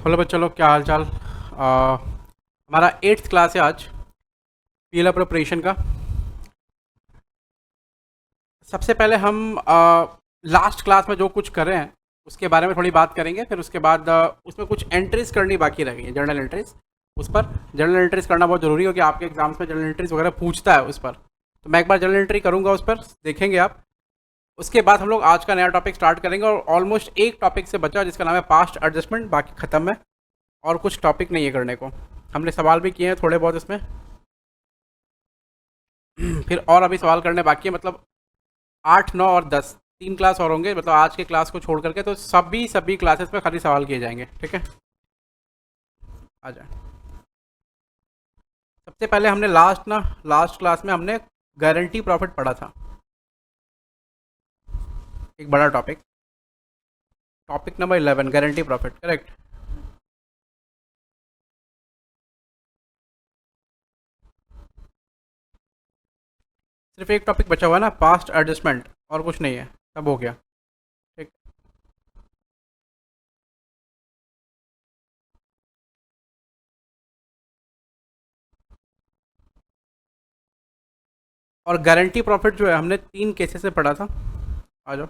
Hello बच्चों लोग, क्या हाल चाल। हमारा 8th क्लास है आज, पीएलए प्रिपरेशन का। सबसे पहले हम लास्ट क्लास में जो कुछ कर रहे हैं उसके बारे में थोड़ी बात करेंगे। फिर उसके बाद उसमें कुछ एंट्रीज करनी बाकी रह गई है, जर्नल एंट्रीज। उस पर जर्नल एंट्रीज करना बहुत ज़रूरी हो कि आपके एग्जाम्स में जर्नल एंट्रीज वगैरह पूछता है उस पर। तो मैं एक बार जर्नल एंट्री करूँगा, उस पर देखेंगे आप। उसके बाद हम लोग आज का नया टॉपिक स्टार्ट करेंगे और ऑलमोस्ट एक टॉपिक से बचा जिसका नाम है पास्ट एडजस्टमेंट, बाकी ख़त्म है और कुछ टॉपिक नहीं है करने को। हमने सवाल भी किए हैं थोड़े बहुत इसमें। फिर और अभी सवाल करने बाकी है, मतलब 8, 9 और 10 3 क्लास और होंगे, मतलब आज के क्लास को छोड़ करके। तो सभी क्लासेस में खाली सवाल किए जाएंगे, ठीक है। आ जाए। सबसे पहले हमने लास्ट क्लास में हमने गारंटी प्रॉफिट पढ़ा था, एक बड़ा topic. Topic number 11 guarantee profit, correct. सिर्फ एक टॉपिक बचा हुआ है ना, पास्ट एडजस्टमेंट, और कुछ नहीं है, सब हो गया, ठीक। और गारंटी प्रॉफिट जो है हमने 3 केसेस से पढ़ा था। आ जाओ।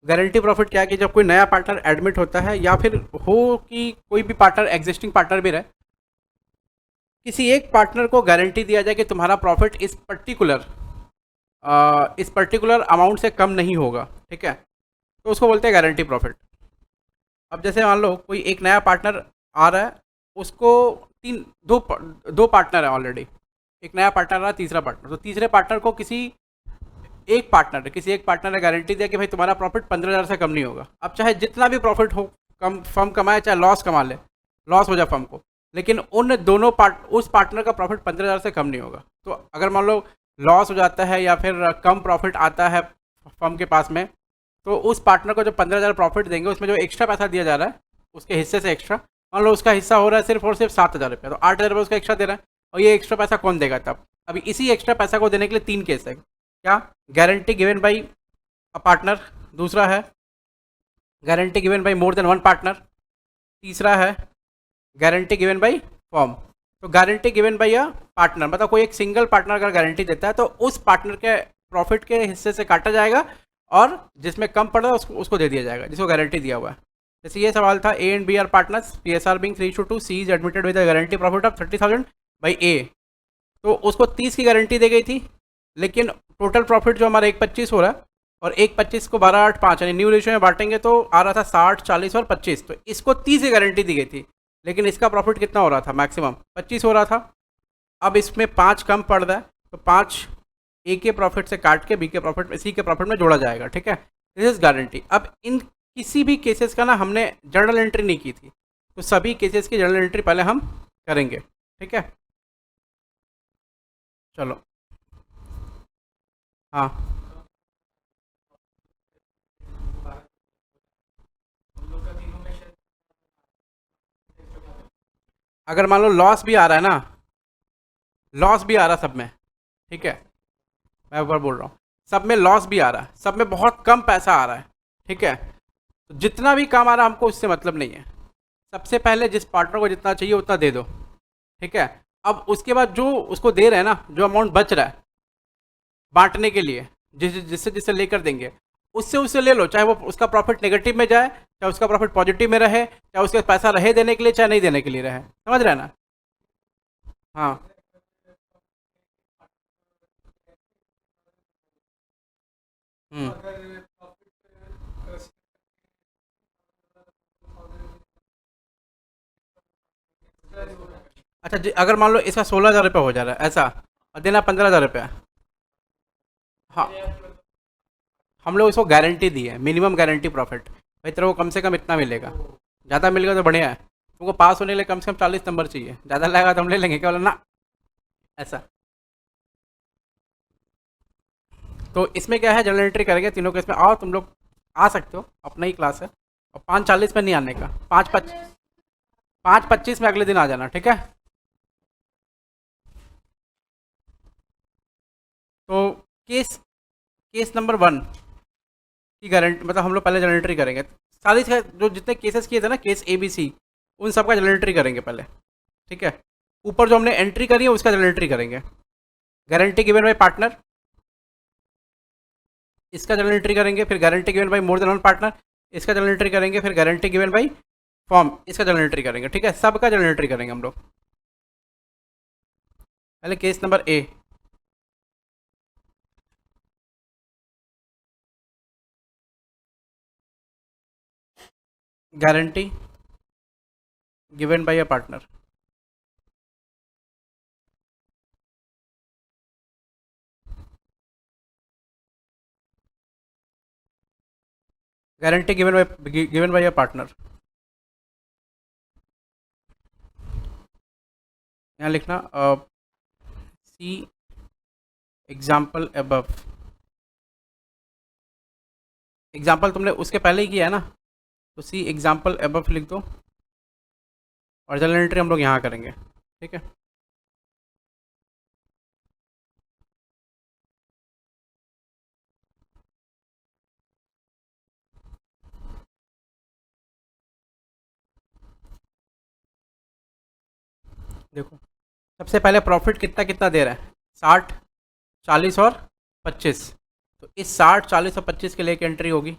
गारंटी प्रॉफिट क्या है कि जब कोई नया पार्टनर एडमिट होता है, या फिर हो कि कोई भी पार्टनर एग्जिस्टिंग पार्टनर भी रहे, किसी एक पार्टनर को गारंटी दिया जाए कि तुम्हारा प्रॉफिट इस पर्टिकुलर अमाउंट से कम नहीं होगा, ठीक है। तो उसको बोलते हैं गारंटी प्रॉफिट। अब जैसे मान लो कोई एक नया पार्टनर आ रहा है, उसको दो पार्टनर है ऑलरेडी। एक नया पार्टनर आ रहा है, तीसरा पार्टनर। तो तीसरे पार्टनर को किसी एक पार्टनर ने गारंटी दिया कि भाई तुम्हारा प्रॉफिट 15,000 से कम नहीं होगा। अब चाहे जितना भी प्रॉफिट हो, कम फर्म कमाए चाहे लॉस कमा ले, लॉस हो जाए फर्म को, लेकिन उस पार्टनर का प्रॉफिट 15,000 से कम नहीं होगा। तो अगर मान लो लॉस हो जाता है या फिर कम प्रॉफिट आता है फर्म के पास में, तो उस पार्टनर को जो 15,000 प्रॉफिट देंगे, उसमें जो एक्स्ट्रा पैसा दिया जा रहा है उसके हिस्से से एक्स्ट्रा, मान लो उसका हिस्सा हो रहा है सिर्फ और सिर्फ 7,000 रुपये, तो 8,000 रुपये उसका एक्स्ट्रा दे रहा है। और ये एक्स्ट्रा पैसा कौन देगा तब? अभी इसी एक्स्ट्रा पैसा को देने के लिए 3 केस है। क्या? Guarantee given by a partner, दूसरा है guarantee given by more than one partner, तीसरा है गारंटी गिवन बाई फॉर्म। तो guarantee given by a partner मतलब कोई एक सिंगल पार्टनर अगर गारंटी देता है तो उस पार्टनर के प्रॉफिट के हिस्से से काटा जाएगा, और जिसमें कम पड़ रहा है उसको दे दिया जाएगा जिसको गारंटी दिया हुआ है। जैसे ये सवाल था, A and B are partners, P S are being 3:2, C is admitted with guarantee profit of 30,000 by A. तो उसको 30 की गारंटी दी गई थी, लेकिन टोटल प्रॉफिट जो हमारा 1,25 हो रहा है, और 1,25 को 12/8 यानी न्यू रेशियो में बांटेंगे तो आ रहा था 60, 40 और 25। तो इसको 30 की गारंटी दी गई थी, लेकिन इसका प्रॉफिट कितना हो रहा था? मैक्सिमम 25 हो रहा था। अब इसमें 5 कम पड़ रहा है, तो 5 ए के प्रॉफिट से काट के बी के प्रॉफिट में, सी के प्रॉफिट में जोड़ा जाएगा, ठीक है। This is guarantee. अब इन किसी भी केसेस का ना हमने जर्नल एंट्री नहीं की थी, तो सभी केसेस की जर्नल एंट्री पहले हम करेंगे, ठीक है। चलो। हाँ। अगर मान लो लॉस भी आ रहा है ना, लॉस भी आ रहा है सब में, ठीक है, मैं ऊपर बोल रहा हूँ, सब में लॉस भी आ रहा है, सब में बहुत कम पैसा आ रहा है, ठीक है। तो जितना भी काम आ रहा है हमको उससे मतलब नहीं है। सबसे पहले जिस पार्टनर को जितना चाहिए उतना दे दो, ठीक है। अब उसके बाद जो उसको दे रहे हैं ना, जो अमाउंट बच रहा है बांटने के लिए, जिससे जिससे लेकर देंगे, उससे उससे ले लो, चाहे वो उसका प्रॉफिट नेगेटिव में जाए, चाहे उसका प्रॉफिट पॉजिटिव में रहे, चाहे उसके पैसा रहे देने के लिए, चाहे नहीं देने के लिए रहे। समझ रहे हैं ना? हाँ। हम्म। अच्छा जी, अगर मान लो इसका 16,000 रुपये हो जा रहा है ऐसा, और देना 15,000 रुपया। हाँ, हम लोग इसको गारंटी दी है, मिनिमम गारंटी प्रॉफिट। भाई तेरे को कम से कम इतना मिलेगा, ज़्यादा मिलेगा तो बढ़िया है। तुमको पास होने के लिए कम से कम 40 नंबर चाहिए, ज़्यादा लगेगा तो हम ले लेंगे, क्या बोला ना, ऐसा। तो इसमें क्या है, जनरल एंट्री करेंगे तीनों केस में। आओ तुम लोग, आ सकते हो, अपना ही क्लास है। और 5:40 में नहीं आने का, 5:25 में अगले दिन आ जाना, ठीक है। तो केस केस नंबर 1 की गारंटी, मतलब हम लोग पहले जनरल एंट्री करेंगे। सारी जो जितने केसेस किए थे ना, केस ए बी सी, उन सब का जनरल एंट्री करेंगे पहले, ठीक है। ऊपर जो हमने एंट्री करी है उसका जनरल एंट्री करेंगे। गारंटी गिवन बाय पार्टनर, इसका जनरल एंट्री करेंगे। फिर guarantee given by more than one partner, इसका जनरल एंट्री करेंगे। फिर गारंटी गिवन बाय फॉर्म, इसका जनरल एंट्री करेंगे, ठीक है। सबका जनरल एंट्री करेंगे हम लोग। पहले case number A, guarantee given bye a partner, guarantee given bye a partner. यहाँ लिखना सी एग्जाम्पल अबव। एग्जाम्पल तुमने उसके पहले ही किया है ना, तो सी एग्जाम्पल अबव लिख दो और जनरल एंट्री हम लोग यहाँ करेंगे, ठीक है। देखो सबसे पहले प्रॉफिट कितना कितना दे रहा है, 60, 40 और 25। तो इस 60, 40 और 25 के लिए एक एंट्री होगी।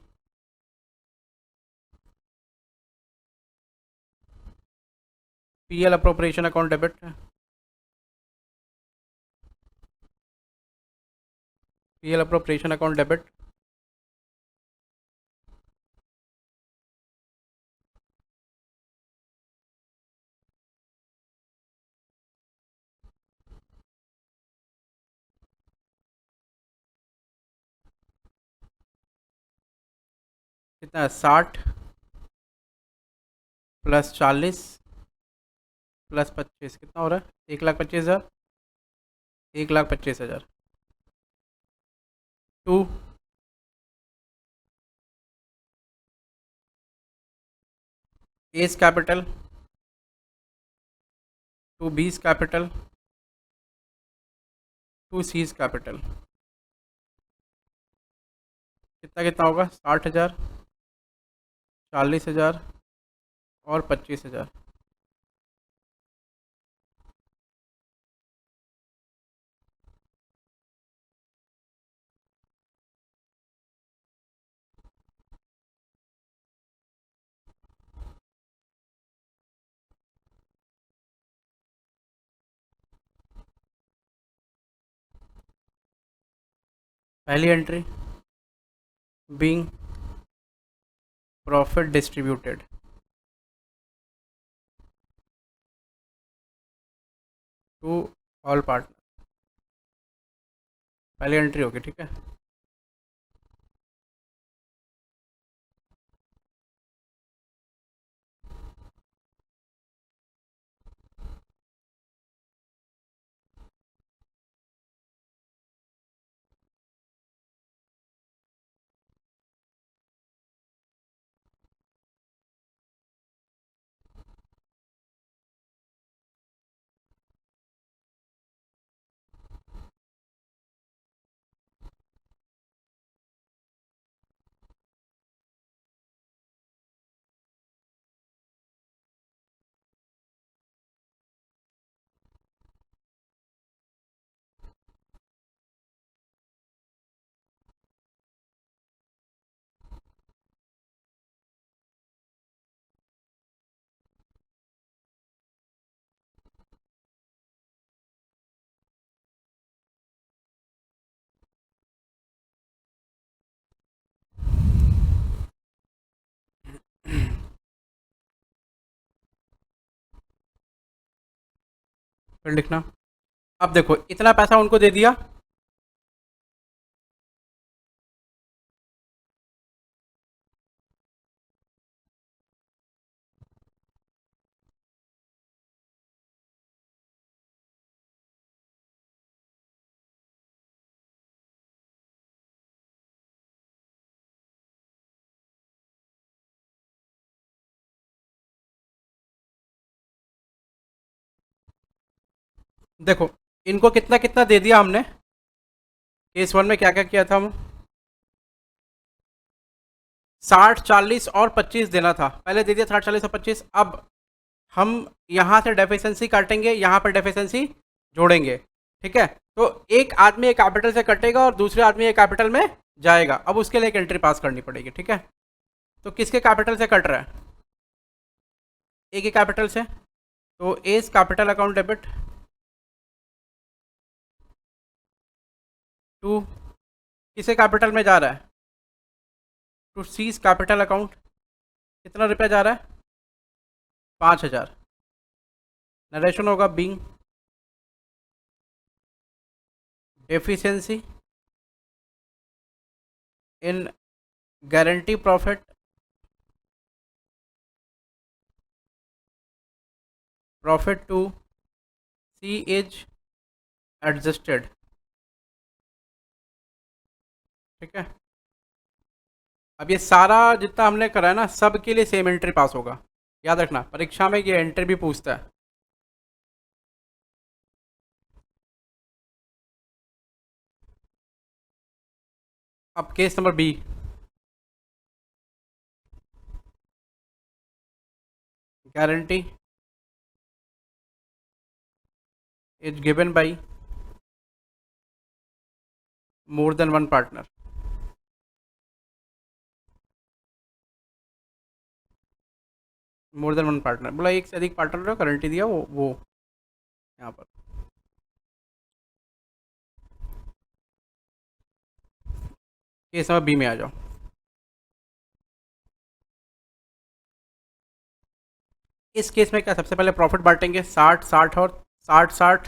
PL appropriation account debit, PL appropriation account debit. कितना है, 60 प्लस 40 प्लस 25 कितना हो रहा है, 1,25,000, 1,25,000। To A's capital, to B's capital, to C's capital. कितना कितना होगा, 60,000, 40,000 और 25,000। पहली entry being profit distributed, to all partner, पहली एंट्री होगी, ठीक है। फिर लिखना, अब देखो इतना पैसा उनको दे दिया, देखो इनको कितना कितना दे दिया हमने। केस वन में क्या क्या किया था हम, 60, 40 और 25 देना था, पहले दे दिया 60, 40 और 25। अब हम यहाँ से डेफिशिएंसी काटेंगे, यहाँ पर डेफिशिएंसी जोड़ेंगे, ठीक है। तो एक आदमी एक कैपिटल से कटेगा और दूसरे आदमी एक कैपिटल में जाएगा। अब उसके लिए एक एंट्री पास करनी पड़ेगी, ठीक है। तो किसके कैपिटल से कट रहा है? ए के कैपिटल से। तो A's capital account debit to किसे कैपिटल में जा रहा है? To C's capital account. कितना रुपया जा रहा है? 5,000। नरेशन होगा being deficiency in guarantee profit to C is adjusted, ठीक है। अब ये सारा जितना हमने करा है ना, सब के लिए सेम एंट्री पास होगा। याद रखना, परीक्षा में ये एंट्री भी पूछता है। अब case number B, guarantee is given by more than one partner. More than one partner बोला, एक से अधिक पार्टनर ने गारंटी दिया, वो यहाँ पर। केस नंबर बी में आ जाओ। इस केस में क्या, सबसे पहले प्रॉफिट बांटेंगे 60-60 और 60-60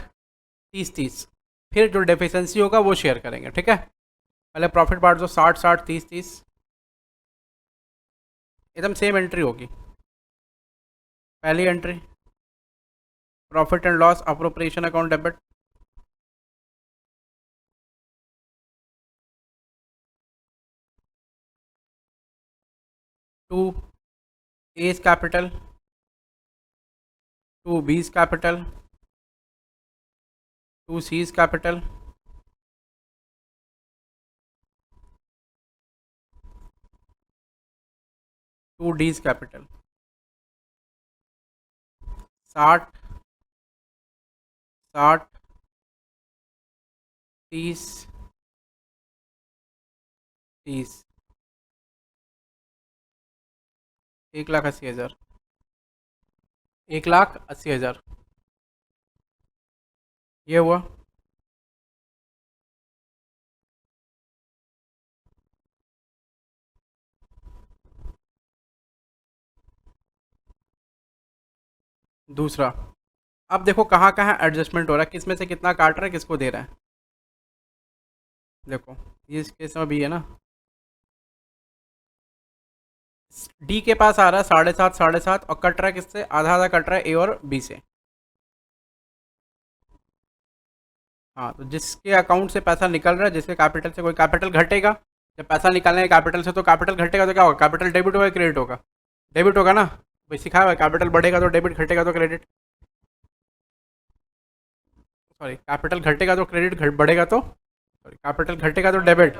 30-30। फिर जो डेफिशिएंसी होगा वो शेयर करेंगे, ठीक है। पहले प्रॉफिट बांट दो, 60-60 30-30, एकदम सेम एंट्री होगी। पहली entry profit and loss appropriation account debit to A's capital to B's capital to C's capital to D's capital. 60 60 30 30, 1,80,000, 1,80,000 ये हुआ। दूसरा, अब देखो कहाँ कहाँ एडजस्टमेंट हो रहा है, किस में से कितना काट रहा है, किसको दे रहा है। देखो ये इस केस में भी है ना, डी के पास आ रहा है 7.5 और कट रहा है किससे? आधा आधा कट रहा है ए और बी से। हाँ, तो जिसके अकाउंट से पैसा निकल रहा है, जिसके कैपिटल से कोई कैपिटल घटेगा, जब पैसा निकालने है कैपिटल से तो कैपिटल घटेगा तो क्या होगा? कैपिटल डेबिट होगा क्रेडिट होगा? डेबिट होगा ना भाई, सिखाया हुआ है, कैपिटल बढ़ेगा तो डेबिट, घटेगा तो क्रेडिट। सॉरी, कैपिटल घटेगा तो क्रेडिट, बढ़ेगा तो सॉरी, कैपिटल घटेगा तो डेबिट।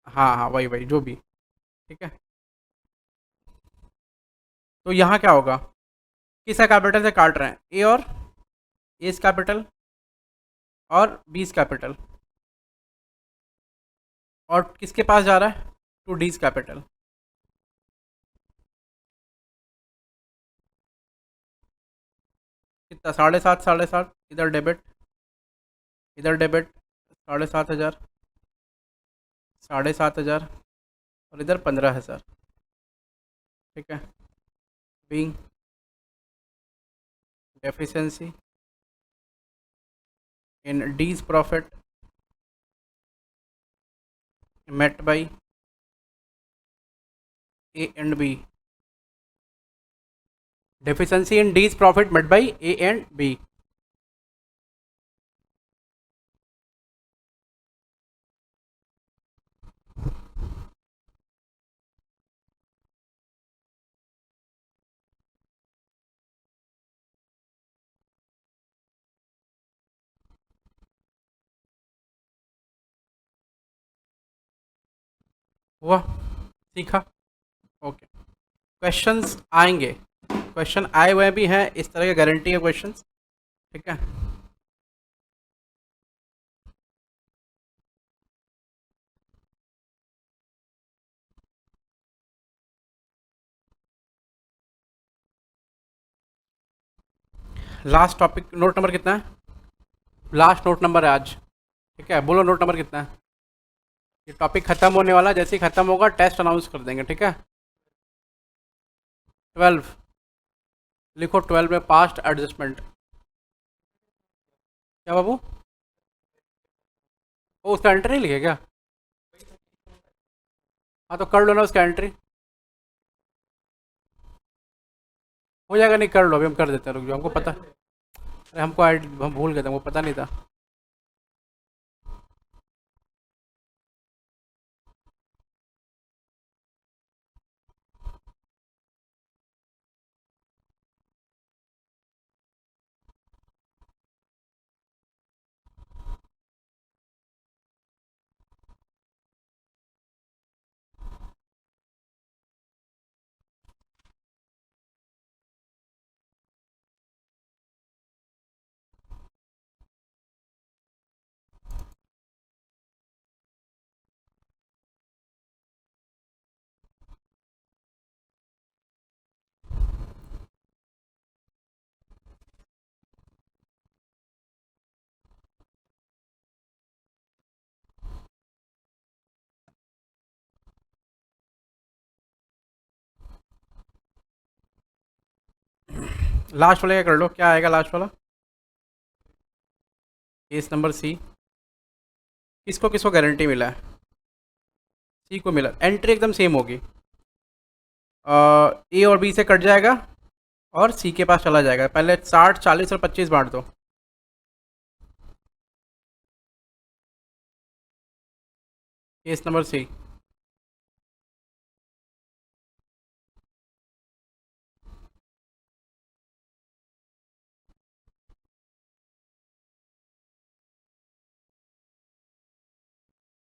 हाँ हाँ, वही वही जो भी, ठीक है। तो यहाँ क्या होगा, किस कैपिटल से काट रहे हैं? ए और एस कैपिटल और बीस कैपिटल, और किसके पास जा रहा है? To D's capital. कितना? 7.5 7.5, इधर डेबिट 7,500, 7,500 और इधर 15,000, ठीक है। Being deficiency in D's profit met by A and B, deficiency in D's profit met by A and B। हुआ? सीखा? ओके, क्वेश्चंस आएंगे, क्वेश्चन आए हुए भी हैं इस तरह के गारंटी के क्वेश्चन, ठीक है। लास्ट टॉपिक, नोट नंबर कितना है? लास्ट नोट नंबर है आज, ठीक है। बोलो नोट नंबर कितना है? ये टॉपिक खत्म होने वाला, जैसे ही खत्म होगा टेस्ट अनाउंस कर देंगे, ठीक है। 12 लिखो, 12 में पास्ट एडजस्टमेंट। क्या बाबू? वो उसका एंट्री नहीं लिखे क्या? हाँ तो कर लो ना उसका एंट्री, हो जाएगा। नहीं कर लो, अभी हम कर देते हैं, रुक जाओ, हमको पता। अरे हमको हम भूल गए थे, हमको पता नहीं था। लास्ट वाले का कर लो, क्या आएगा लास्ट वाला? Case number C. किसको किसको गारंटी मिला है? सी को मिला, एंट्री एकदम सेम होगी। ए और बी से कट जाएगा और सी के पास चला जाएगा। पहले 60, 40 और 25 बांट दो। Case number C.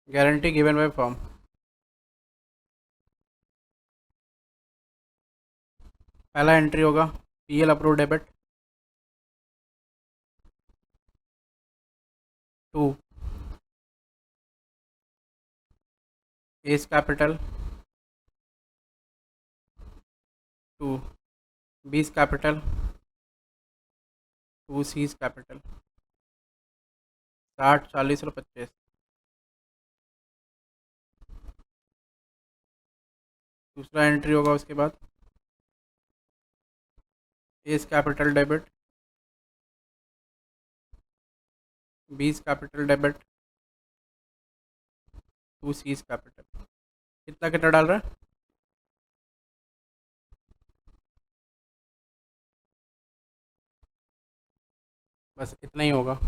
Guarantee given by firm. पहला एंट्री होगा P L approve debit 2, A's capital 2, B's capital 2, seize capital 60, 40 और 25। दूसरा एंट्री होगा उसके बाद S capital debit 20 capital debit 2, seize capital. कितना कितना डाल रहा है? बस इतना ही होगा।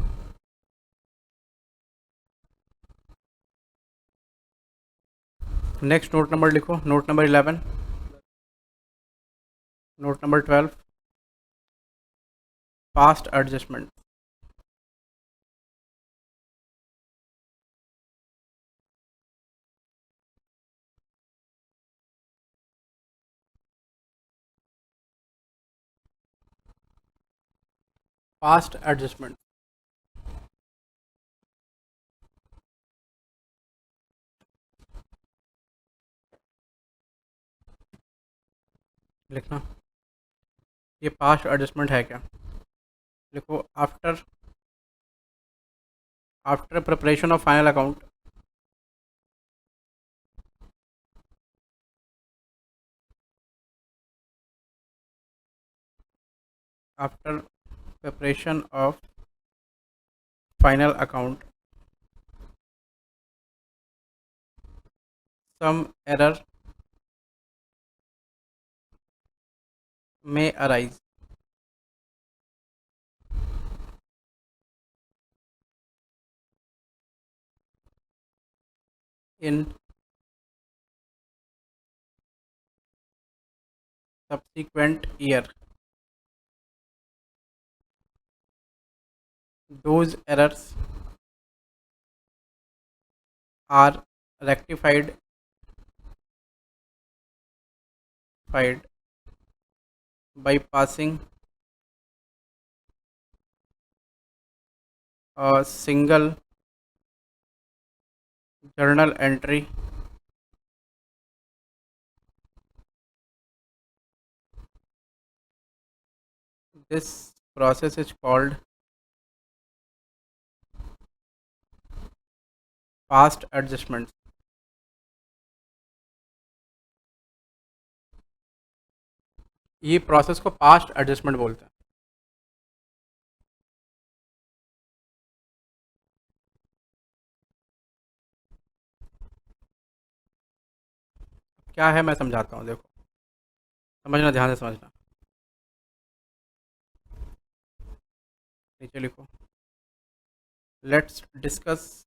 नेक्स्ट नोट नंबर लिखो, note number 11, note number 12, past adjustment. Past adjustment लिखना। ये पास्ट एडजस्टमेंट है क्या? लिखो, after after preparation of final account, after preparation of final account some error may arise in subsequent year. Those errors are rectified by passing a single journal entry this process is called past adjustments. ये process को past adjustment बोलते हैं। क्या है मैं समझाता हूँ, देखो समझना, ध्यान से समझना। नीचे लिखो, let's discuss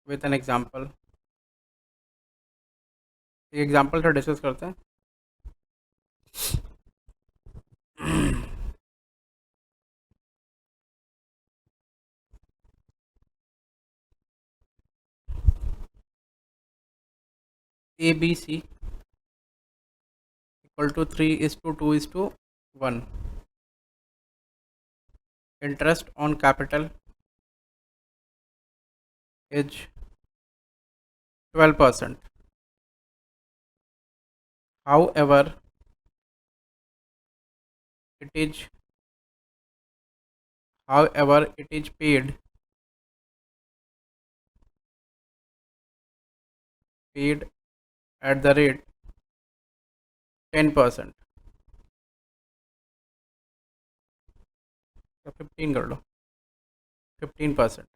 with an example. एक एग्जाम्पल से डिस्कस करते हैं। A B C equal to 3:2:1। Interest on capital is 12%। However, it is it is paid at the rate 10%। 15 कर लो, 15%।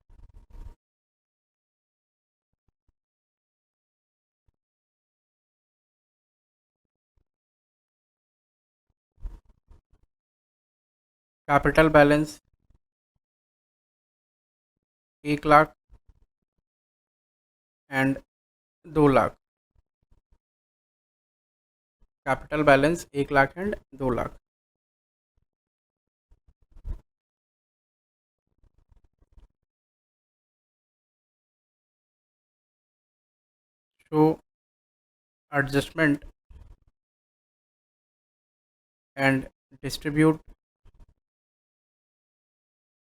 Capital balance 1,00,000 and 2,00,000। Capital balance 1,00,000 and 2,00,000। Show adjustment and distribute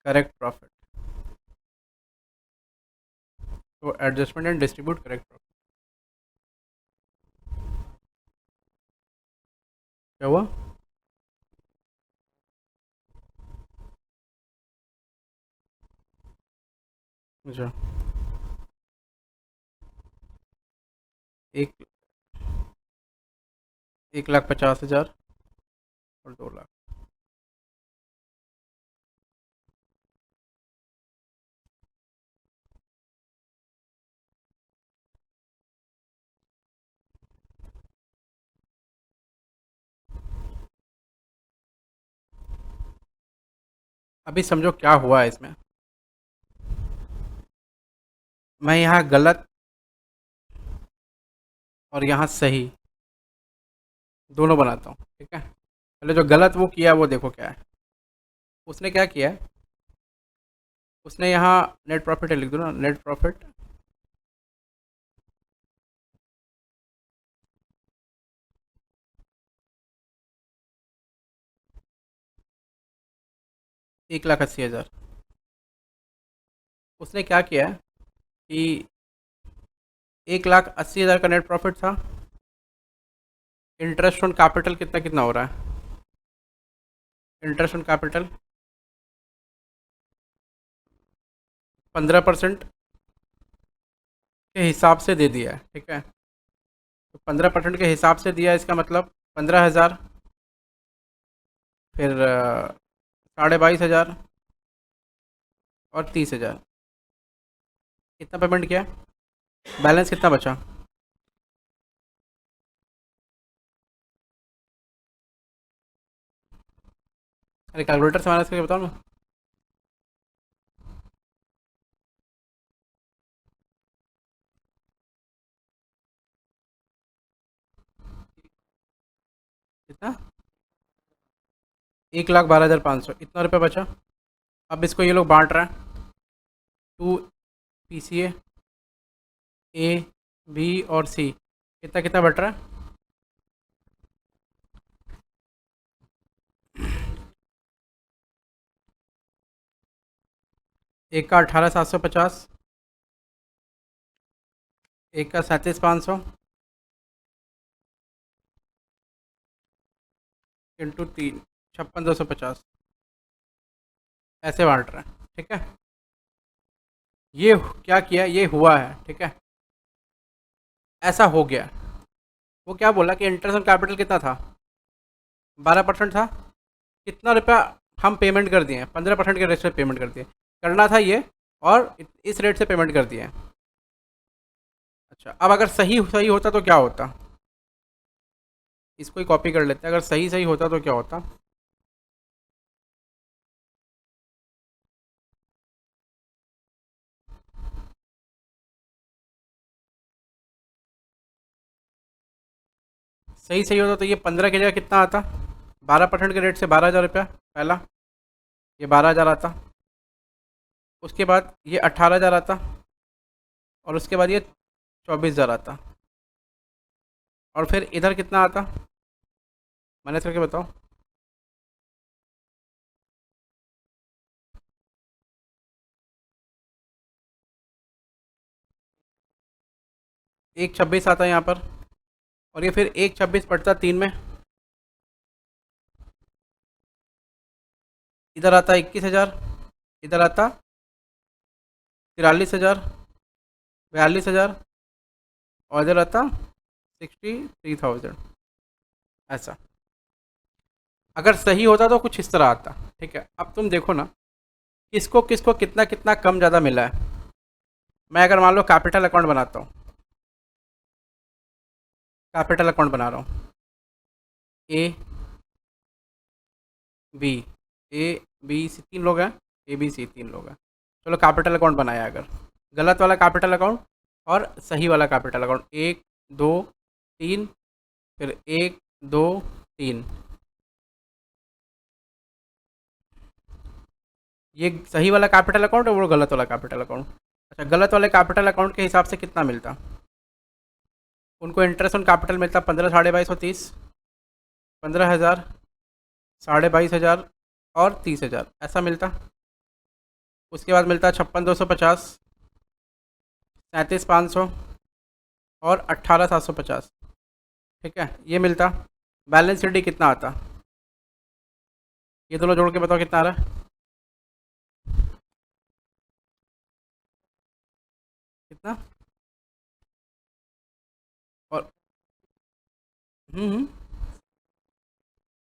correct profit. तो adjustment and distribute correct profit. क्या हुआ? अच्छा, 1,50,000 और 2,00,000। अभी समझो क्या हुआ है इसमें। मैं यहाँ गलत और यहाँ सही दोनों बनाता हूँ, ठीक है। पहले जो गलत वो किया वो देखो क्या है। उसने क्या किया है, उसने यहाँ नेट प्रॉफिट लिख दो ना, नेट प्रॉफिट 1,80,000। उसने क्या किया है कि 1,80,000 का नेट प्रॉफिट था। इंटरेस्ट ऑन कैपिटल कितना कितना हो रहा है? इंटरेस्ट ऑन कैपिटल 15% के हिसाब से दे दिया है, ठीक है। तो 15% के हिसाब से दिया है, इसका मतलब 15,000, फिर 22,500 और 30,000। कितना पेमेंट किया? बैलेंस कितना बचा? अरे कैलकुलेटर से माइनस करके बताओ ना। कितना? 1,12,500 इतना रुपये बचा। अब इसको ये लोग बांट रहा है, 2 PCA A B और C। कितना कितना बट रहा है? एक का 18,750, एक का 37,500 इंटू 3, 56,250, ऐसे बांट रहे हैं। ठीक है, ये क्या किया, ये हुआ है। ठीक है, ऐसा हो गया। वो क्या बोला कि इंटरेस्ट ऑन कैपिटल कितना था, 12% था। कितना रुपया हम पेमेंट कर दिए, 15% के रेट से पेमेंट कर दिए, करना था ये, और इस रेट से पेमेंट कर दिए। अच्छा, अब अगर सही सही होता तो क्या होता, इसको ही कॉपी कर लेते हैं। अगर सही सही होता तो क्या होता, सही सही होता तो ये 15 की जगह कितना आता, 12% के रेट से 12,000 रुपया पहला, ये 12,000 आता। उसके बाद ये 18,000 आता, और उसके बाद ये 24,000 आता, और फिर इधर कितना आता, मैनेज करके बताओ। एक 26 आता है यहाँ पर, और ये फिर एक 26 पड़ता 3 में, इधर आता 21,000, इधर आता 43,000, 42,000, और इधर आता 63,000। ऐसा अगर सही होता तो कुछ इस तरह आता। ठीक है, अब तुम देखो ना, किसको किसको कितना कितना कम ज़्यादा मिला है। मैं अगर मान लो कैपिटल अकाउंट बनाता हूँ, कैपिटल अकाउंट बना रहा हूँ, ए बी, ए बी सी 3 लोग हैं, ए बी सी 3 लोग हैं। चलो कैपिटल अकाउंट बनाया, अगर गलत वाला कैपिटल अकाउंट और सही वाला कैपिटल अकाउंट, 1 2 3, फिर 1 2 3, ये सही वाला कैपिटल अकाउंट है, वो गलत वाला कैपिटल अकाउंट। अच्छा, गलत वाले कैपिटल अकाउंट के हिसाब से कितना मिलता, उनको इंटरेस्ट ऑन कैपिटल मिलता 15, 22,30, 15,000, 22,500 और 30,000, ऐसा मिलता। उसके बाद मिलता 56,250, 37,500 और 18,750। ठीक है, ये मिलता। बैलेंस शीट कितना आता, ये दोनों जोड़ के बताओ कितना आ रहा है, कितना। और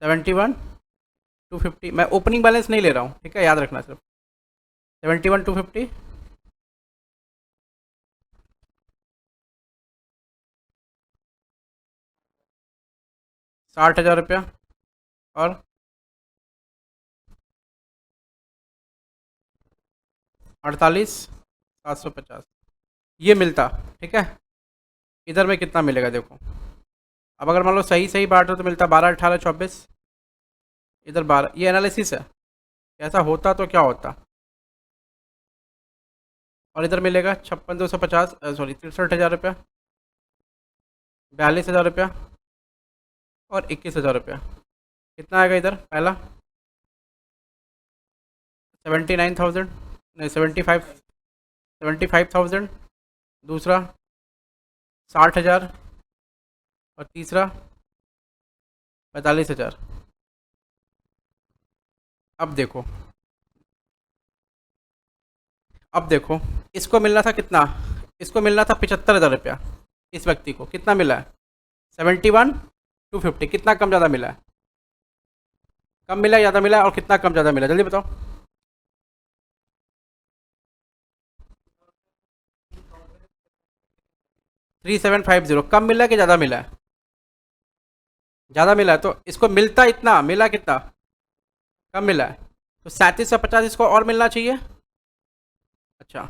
71,250, मैं ओपनिंग बैलेंस नहीं ले रहा हूँ। ठीक है, याद रखना सिर्फ 71,250, 60,000 रुपया, और 48,750, ये मिलता। ठीक है, इधर में कितना मिलेगा देखो। अब अगर मान लो सही सही बांटो तो मिलता 12, 18, 24, इधर 12। ये एनालिसिस है, ऐसा होता तो क्या होता। और इधर मिलेगा 56,250, सॉरी 63,000 रुपया, 42,000 रुपया, और 21,000 रुपया। कितना आएगा इधर, पहला 79,000, नहीं 75,000, दूसरा 60,000, और तीसरा 45,000। अब देखो, अब देखो, इसको मिलना था कितना, इसको मिलना था 75,000 रुपया। इस व्यक्ति को कितना मिला है, 71,250। कितना कम ज़्यादा मिला है, कम मिला ज़्यादा मिला है, और कितना कम ज़्यादा मिला, जल्दी बताओ। 3750, कम मिला है कि ज़्यादा मिला है, ज़्यादा मिला है। तो इसको मिलता इतना, मिला कितना, कम मिला है। तो 3750 इसको और मिलना चाहिए। अच्छा,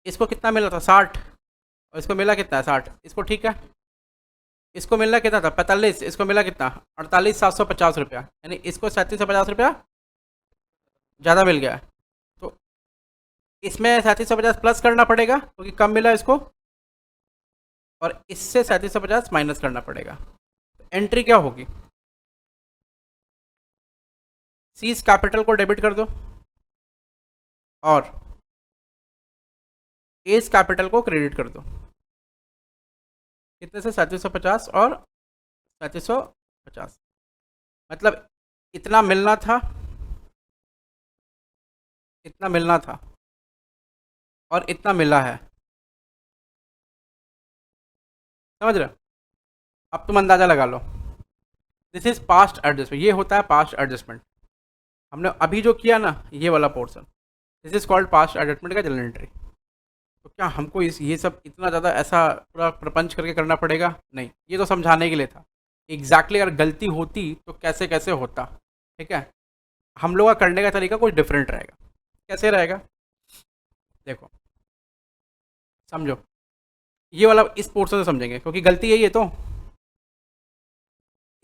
इसको कितना मिला था, 60, और इसको मिला कितना है, 60। इसको ठीक है, इसको मिलना कितना था, 45, इसको मिला कितना, 48,750 रुपया, यानी इसको 3750 रुपया ज़्यादा मिल गया है। तो इसमें 3750 प्लस करना पड़ेगा क्योंकि कम मिला इसको, और इससे 3750 माइनस करना पड़ेगा। तो एंट्री क्या होगी, सीज कैपिटल को डेबिट कर दो, और एज कैपिटल को क्रेडिट कर दो। कितने से? 3750 और 3750, मतलब इतना मिलना था, इतना मिलना था और इतना मिला है। समझ रहे हो? अब तुम अंदाज़ा लगा लो। दिस इज पास्ट एडजस्टमेंट, ये होता है पास्ट एडजस्टमेंट। हमने अभी जो किया ना ये वाला portion, this is called past adjustment का जनरल एंट्री। तो क्या हमको इस ये सब इतना ज़्यादा ऐसा पूरा प्रपंच करके करना पड़ेगा? नहीं, ये तो समझाने के लिए था। एग्जैक्टली अगर गलती होती तो कैसे कैसे होता, ठीक है। हम लोग का करने का तरीका कुछ डिफरेंट रहेगा। कैसे रहेगा? देखो, समझो, ये वाला इस पोर्शन से समझेंगे क्योंकि गलती यही है, तो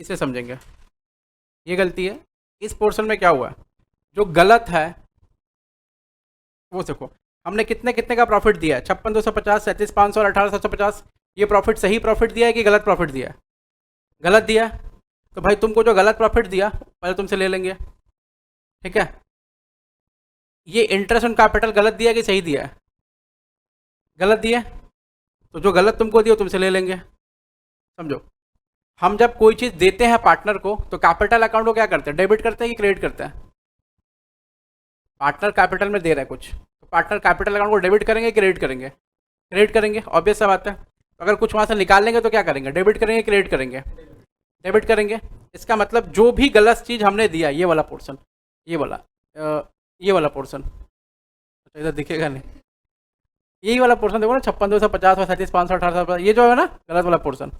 इसे समझेंगे। ये गलती है। इस पोर्शन में क्या हुआ है, जो गलत है वो देखो। हमने कितने कितने का प्रॉफिट दिया है? 56,250, 37,500 और 18,750। ये प्रॉफिट सही प्रॉफिट दिया है कि गलत प्रॉफिट दिया है? गलत दिया है। तो भाई तुमको जो गलत प्रॉफिट दिया पहले तुमसे ले लेंगे, ठीक है। ये इंटरेस्ट ऑन कैपिटल गलत दिया है कि सही दिया है? गलत दिया है। तो जो गलत तुमको दिया तुमसे ले लेंगे। समझो, हम जब कोई चीज़ देते हैं पार्टनर को तो कैपिटल अकाउंट को क्या करते हैं? डेबिट करते हैं कि क्रेडिट करते हैं? पार्टनर कैपिटल में दे रहा है कुछ, तो पार्टनर कैपिटल अकाउंट को डेबिट करेंगे क्रेडिट करेंगे? क्रेडिट करेंगे, ऑब्वियस सा बात है। तो अगर कुछ वहाँ से निकाल लेंगे तो क्या करेंगे? डेबिट करेंगे क्रेडिट करेंगे? डेबिट करेंगे। इसका मतलब जो भी गलत चीज़ हमने दिया, ये वाला पोर्शन, ये वाला पोर्शन, अच्छा इधर दिखेगा नहीं, यही वाला पोर्शन देखो ना, 56,250 और 37,500 18,000, ये जो है ना गलत वाला पोर्शन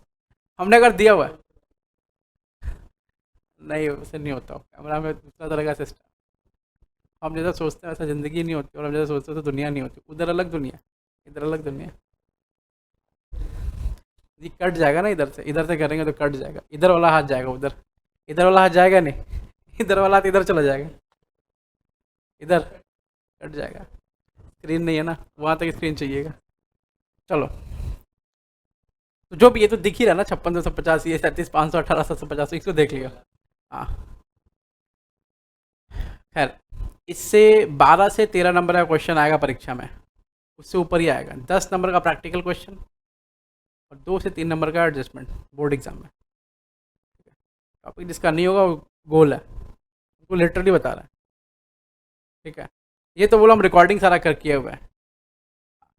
हमने अगर दिया हुआ है। नहीं, वैसे नहीं होता कैमरा में दूसरा तरह का सिस्टम। हम जैसा सोचते हैं वैसा ज़िंदगी नहीं होती, और हम जैसा सोचते हैं तो दुनिया नहीं होती। उधर अलग दुनिया, इधर अलग दुनिया। ये कट जाएगा ना, इधर से करेंगे तो कट जाएगा। इधर वाला हाथ जाएगा उधर, इधर वाला हाथ जाएगा नहीं, इधर वाला हाथ इधर चला जाएगा, इधर कट जाएगा। स्क्रीन नहीं है ना, वहाँ तक स्क्रीन चाहिएगा। चलो, तो जो भी ये तो दिख ही रहा ना, 56,250, ये 37,500 18,750, इसको देख लिया। हाँ, खैर, इससे 12 से 13 नंबर का क्वेश्चन आएगा परीक्षा में, उससे ऊपर ही आएगा। 10 नंबर का प्रैक्टिकल क्वेश्चन और 2 से 3 नंबर का एडजस्टमेंट बोर्ड एग्जाम में। टॉपिक जिसका नहीं होगा वो गोल है, वो लिटरली बता रहा है, ठीक है। ये तो बोलो हम रिकॉर्डिंग सारा कर किए हुए हैं,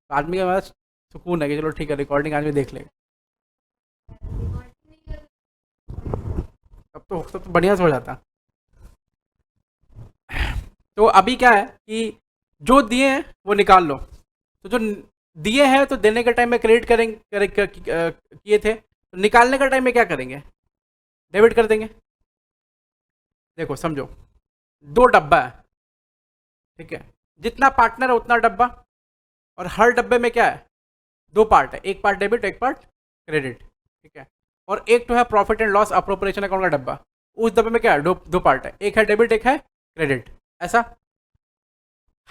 आदमी का पास सुकून है कि चलो ठीक है रिकॉर्डिंग आदमी देख लेगा, तब तो बढ़िया से हो जाता। तो अभी क्या है कि जो दिए हैं वो निकाल लो। तो जो दिए हैं तो देने के टाइम में क्रेडिट करेंगे, किए थे, तो निकालने का टाइम में क्या करेंगे? डेबिट कर देंगे। देखो समझो, 2 डब्बा है, ठीक है। जितना पार्टनर है उतना डब्बा, और हर डब्बे में क्या है? 2 पार्ट है, एक पार्ट डेबिट एक पार्ट क्रेडिट, ठीक है। और एक तो है profit and loss appropriation account का डब्बा, उस डब्बे में क्या है? 2 पार्ट है, एक है डेबिट एक है क्रेडिट। ऐसा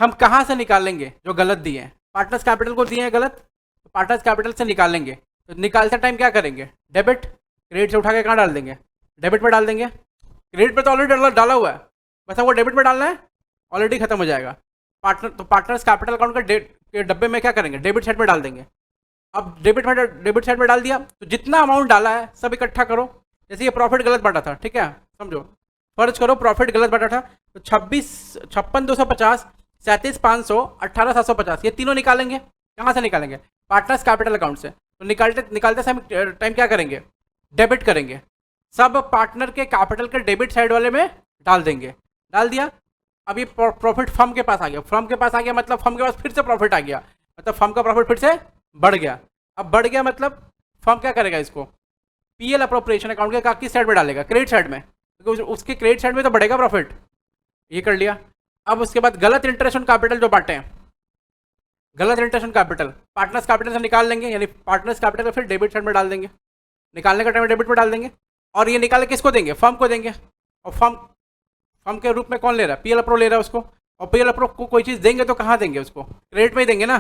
हम कहाँ से निकालेंगे? जो गलत दिए हैं, पार्टनर्स कैपिटल को दिए हैं गलत, तो पार्टनर्स कैपिटल से निकालेंगे। तो निकालते टाइम क्या करेंगे? डेबिट, क्रेडिट से उठा के कहाँ डाल देंगे? डेबिट में डाल देंगे। क्रेडिट पे तो ऑलरेडी डाला हुआ है, बस वो डेबिट में डालना है, ऑलरेडी खत्म हो जाएगा। पार्टनर्स कैपिटल अकाउंट के डब्बे में क्या करेंगे? डेबिट साइड में डाल देंगे। अब डेबिट साइड में डाल दिया तो जितना अमाउंट डाला है सब इकट्ठा करो। जैसे ये प्रॉफिट गलत बांटा था, ठीक है, समझो, फर्ज करो प्रॉफिट गलत बांटा था, तो 56,250, 37,500, 18,750, ये तीनों निकालेंगे। कहाँ से निकालेंगे? पार्टनर्स कैपिटल अकाउंट से। तो निकालते समय टाइम क्या करेंगे? डेबिट करेंगे, सब पार्टनर के कैपिटल के डेबिट साइड वाले में डाल देंगे। डाल दिया, अब ये प्रॉफिट फर्म के पास आ गया, फर्म के पास आ गया मतलब फर्म के पास फिर से प्रॉफिट आ गया, मतलब फर्म का प्रॉफिट फिर से बढ़ गया। अब बढ़ गया मतलब फर्म क्या करेगा? इसको पीएल अप्रोप्रिएशन अकाउंट के किस साइड में डालेगा? क्रेडिट साइड में, क्योंकि उसके क्रेडिट साइड में तो बढ़ेगा प्रॉफिट। ये कर लिया। अब उसके बाद गलत इंटरेस्ट ऑन कैपिटल जो बांटे हैं, गलत interest on capital partners capital से निकाल लेंगे, यानी पार्टनर्स कैपिटल को फिर डेबिट साइड में डाल देंगे। निकालने का टाइम डेबिट में डाल देंगे, और ये निकाल के किसको देंगे? फर्म को देंगे। और फर्म के रूप में कौन ले रहा है? पीएल अप्रो ले रहा है उसको। और पीएल अप्रो को कोई चीज़ देंगे तो कहाँ देंगे? उसको क्रेडिट में ही देंगे ना।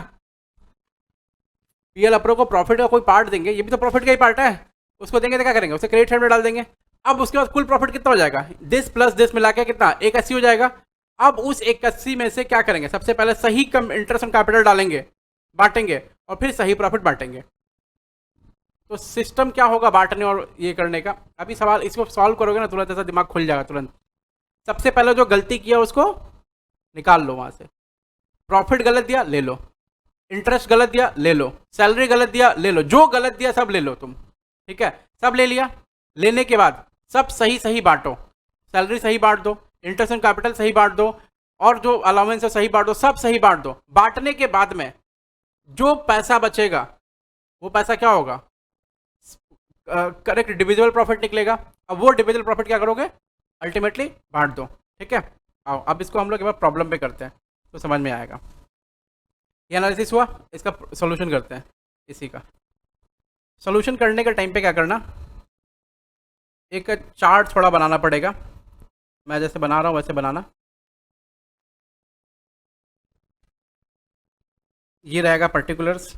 पीएल अप्रो को प्रॉफिट का कोई पार्ट देंगे, ये भी तो प्रॉफिट का ही पार्ट है, उसको देंगे तो क्या करेंगे? उसे क्रेडिट साइड में डाल देंगे। अब उसके बाद कुल प्रॉफिट कितना हो जाएगा? दिस प्लस दिस मिला के कितना? 180 हो जाएगा। अब उस 81 में से क्या करेंगे, सबसे पहले सही कम इंटरेस्ट ऑन कैपिटल डालेंगे, बांटेंगे, और फिर सही प्रॉफिट बांटेंगे। तो सिस्टम क्या होगा बांटने और ये करने का, अभी सवाल इसको सॉल्व करोगे ना तुरंत ऐसा दिमाग खुल जाएगा तुरंत। सबसे पहले जो गलती किया उसको निकाल लो वहां से। प्रॉफिट गलत दिया ले लो, इंटरेस्ट गलत दिया ले लो, सैलरी गलत दिया ले लो, जो गलत दिया सब ले लो तुम। ठीक है, सब ले लिया। लेने के बाद सब सही सही बांटो, सैलरी सही बांट दो, इंटरेस्ट एंड कैपिटल सही बांट दो, और जो अलाउंस है सही बांट दो, सब सही बांट दो। बांटने के बाद में जो पैसा बचेगा वो पैसा क्या होगा, करेक्ट डिविजिबल प्रॉफिट निकलेगा। अब वो डिविजिबल प्रॉफिट क्या करोगे, अल्टीमेटली बांट दो। ठीक है, आओ अब इसको हम लोग एक बार प्रॉब्लम पे करते हैं तो समझ में आएगा। ये एनालिसिस हुआ, इसका सॉल्यूशन करते हैं। इसी का सॉल्यूशन करने के टाइम पे क्या करना, एक चार्ट थोड़ा बनाना पड़ेगा। मैं जैसे बना रहा हूँ वैसे बनाना। ये रहेगा पर्टिकुलर्स,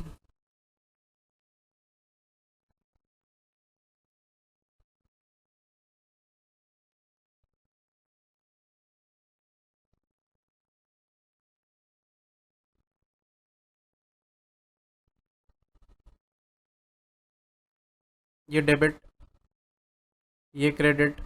ये डेबिट, ये क्रेडिट,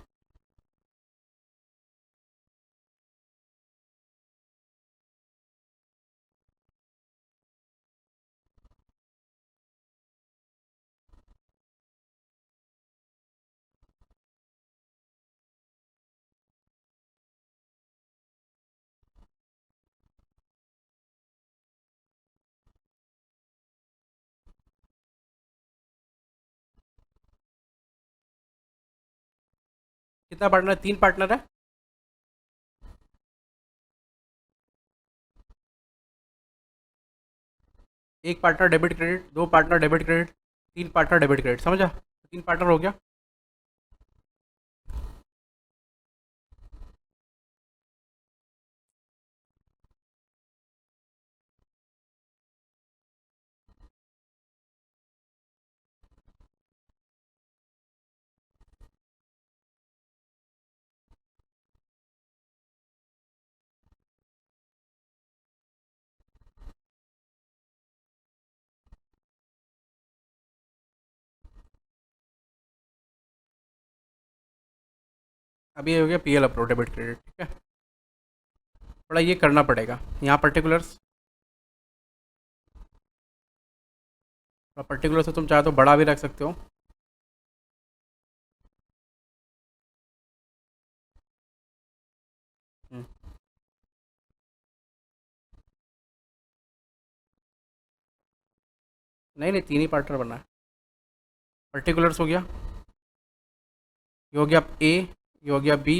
कितना पार्टनर, 3 पार्टनर है। एक partner debit credit, 2 partner debit credit, 3 partner debit credit, समझा, 3 पार्टनर हो गया। अभी ये हो गया पीएल अप्रूव डेबिट क्रेडिट। ठीक है, थोड़ा ये करना पड़ेगा यहाँ पर्टिकुलर्स, पर्टिकुलर से तुम चाहे तो बड़ा भी रख सकते हो। हम्म, नहीं नहीं 3 ही पार्टनर बनना है। पर्टिकुलर्स हो गया, ये हो गया ए, ये हो गया बी,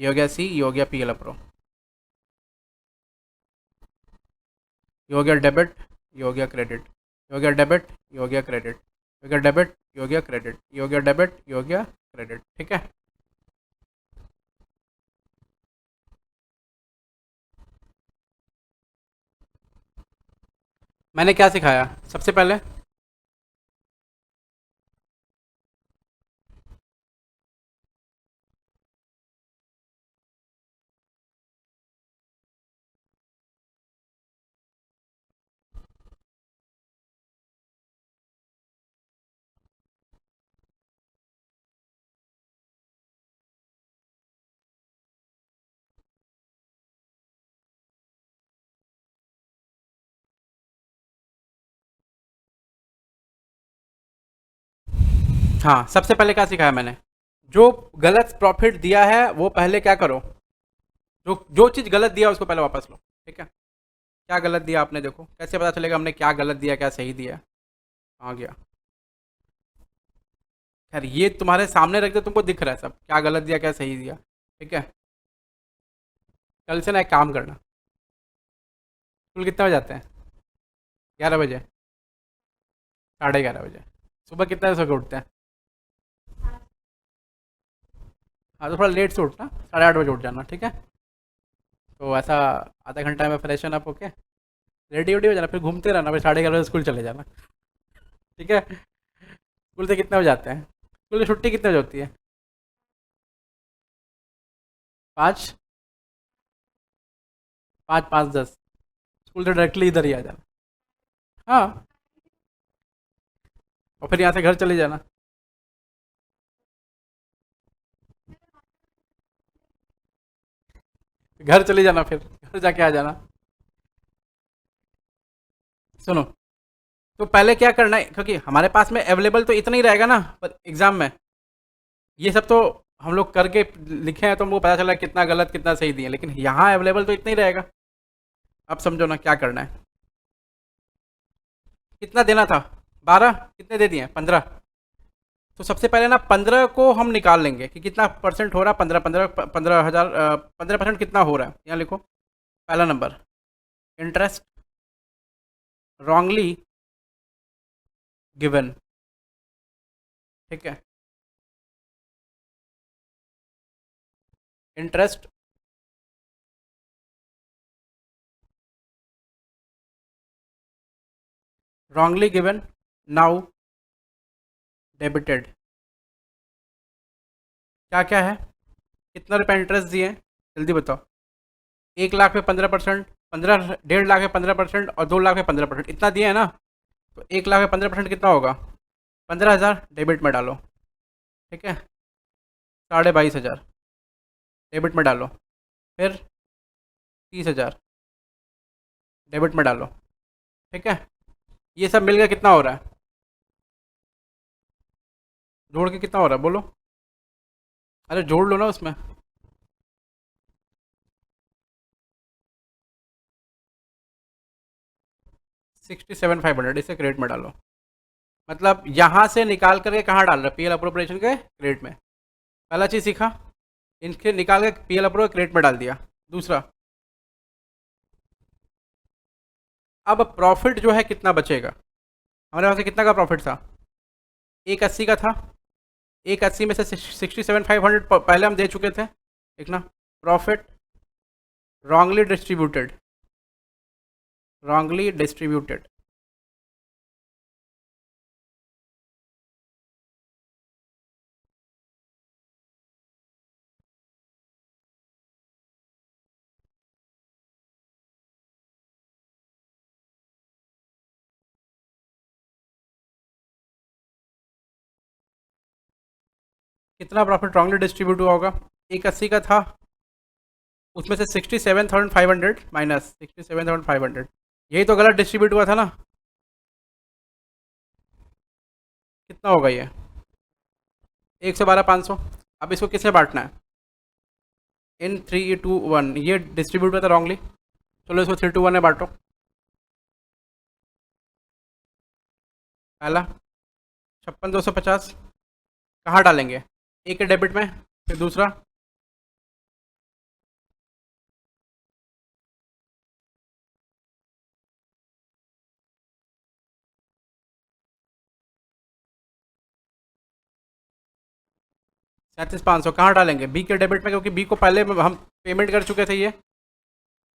ये हो गया सी, ये हो गया पीएल अप्रूव, ये हो गया डेबिट, ये हो गया क्रेडिट, ये हो गया डेबिट, ये हो गया क्रेडिट, ये हो गया डेबिट, ये हो गया क्रेडिट, ये हो गया डेबिट, ये हो गया क्रेडिट। ठीक है, मैंने क्या सिखाया सबसे पहले, हाँ सबसे पहले क्या सिखाया मैंने, जो गलत प्रॉफिट दिया है वो पहले क्या करो, जो जो चीज़ गलत दिया उसको पहले वापस लो। ठीक है, क्या गलत दिया आपने देखो, कैसे पता चलेगा हमने क्या गलत दिया क्या सही दिया, आ गया। खैर ये तुम्हारे सामने रख दे, तुमको दिख रहा है सब क्या गलत दिया क्या सही दिया। ठीक है, कल से ना एक काम करना, स्कूल कितने बजे जाते हैं, 11 बजे, 11:30 बजे, सुबह कितने बजे सो के उठते हैं, हाँ तो थोड़ा लेट से उठना, 8:30 बजे उठ जाना। ठीक है, तो ऐसा आधा घंटा में फ्रेशन अप होके रेडी वेडी हो जाना, फिर घूमते रहना, फिर 11:30 बजे स्कूल चले जाना। ठीक है, स्कूल से कितने बजे आते हैं, स्कूल की छुट्टी कितने बजे होती है, 5, 5 5 10 स्कूल से डायरेक्टली इधर ही आ जाना। हाँ, और फिर यहाँ से घर चले जाना। घर चले जाना, फिर घर जाके आ जाना। सुनो, तो पहले क्या करना है, क्योंकि हमारे पास में अवेलेबल तो इतना ही रहेगा ना पर एग्ज़ाम में। ये सब तो हम लोग करके लिखे हैं तो हमको पता चला कितना गलत कितना सही दिए, लेकिन यहाँ अवेलेबल तो इतना ही रहेगा। अब समझो ना क्या करना है। कितना देना था? 12, कितने दे दिए? 15। तो सबसे पहले ना 15 को हम निकाल लेंगे कि कितना परसेंट हो रहा है। 15 15% कितना हो रहा है, यहाँ लिखो। पहला नंबर, इंटरेस्ट रॉन्गली गिवन। ठीक है, interest wrongly given, now debited। क्या क्या है, कितना रुपये इंटरेस्ट दिए हैं? जल्दी बताओ। 1 लाख पे 15%, 15, 1.5 लाख पे 15% और 2 लाख पे 15%, इतना दिए है ना। तो 1 लाख पे 15% कितना होगा? 15,000 डेबिट में डालो। ठीक है, 22,500 डेबिट में डालो। फिर 30,000 डेबिट में डालो। ठीक है, ये सब मिल गया कितना हो रहा है? जोड़ के कितना हो रहा है बोलो? अरे जोड़ लो ना उसमें। 67,500 इसे क्रेडिट में डालो। मतलब यहाँ से निकाल करके कहाँ डाल रहा है? पीएल अप्रोप्रिएशन के क्रेडिट में। पहला चीज़ सीखा, इनके निकाल के पीएल अप्रो क्रेडिट में डाल दिया। दूसरा, अब प्रॉफिट जो है कितना बचेगा? हमारे पास कितना का प्रॉफिट था? 180 का था। 180 में से 67,500 पहले हम दे चुके थे। देखना, profit wrongly distributed, wrongly distributed. कितना प्रॉफिट रॉन्गली डिस्ट्रीब्यूट हुआ होगा? 180 का था, उसमें से 67,500 माइनस 67,500, यही तो गलत डिस्ट्रीब्यूट हुआ था ना। कितना होगा ये? 112,500। अब इसको किससे बांटना है? इन 3 2 1, ये डिस्ट्रीब्यूट हुआ था रॉन्गली। चलो इसको 3 2 1 में बांटो। पहला 56,250 कहाँ डालेंगे? एक के डेबिट में। फिर दूसरा, सैंतीस पाँच सौ कहाँ डालेंगे? बी के डेबिट में, क्योंकि बी को पहले हम पेमेंट कर चुके थे ये।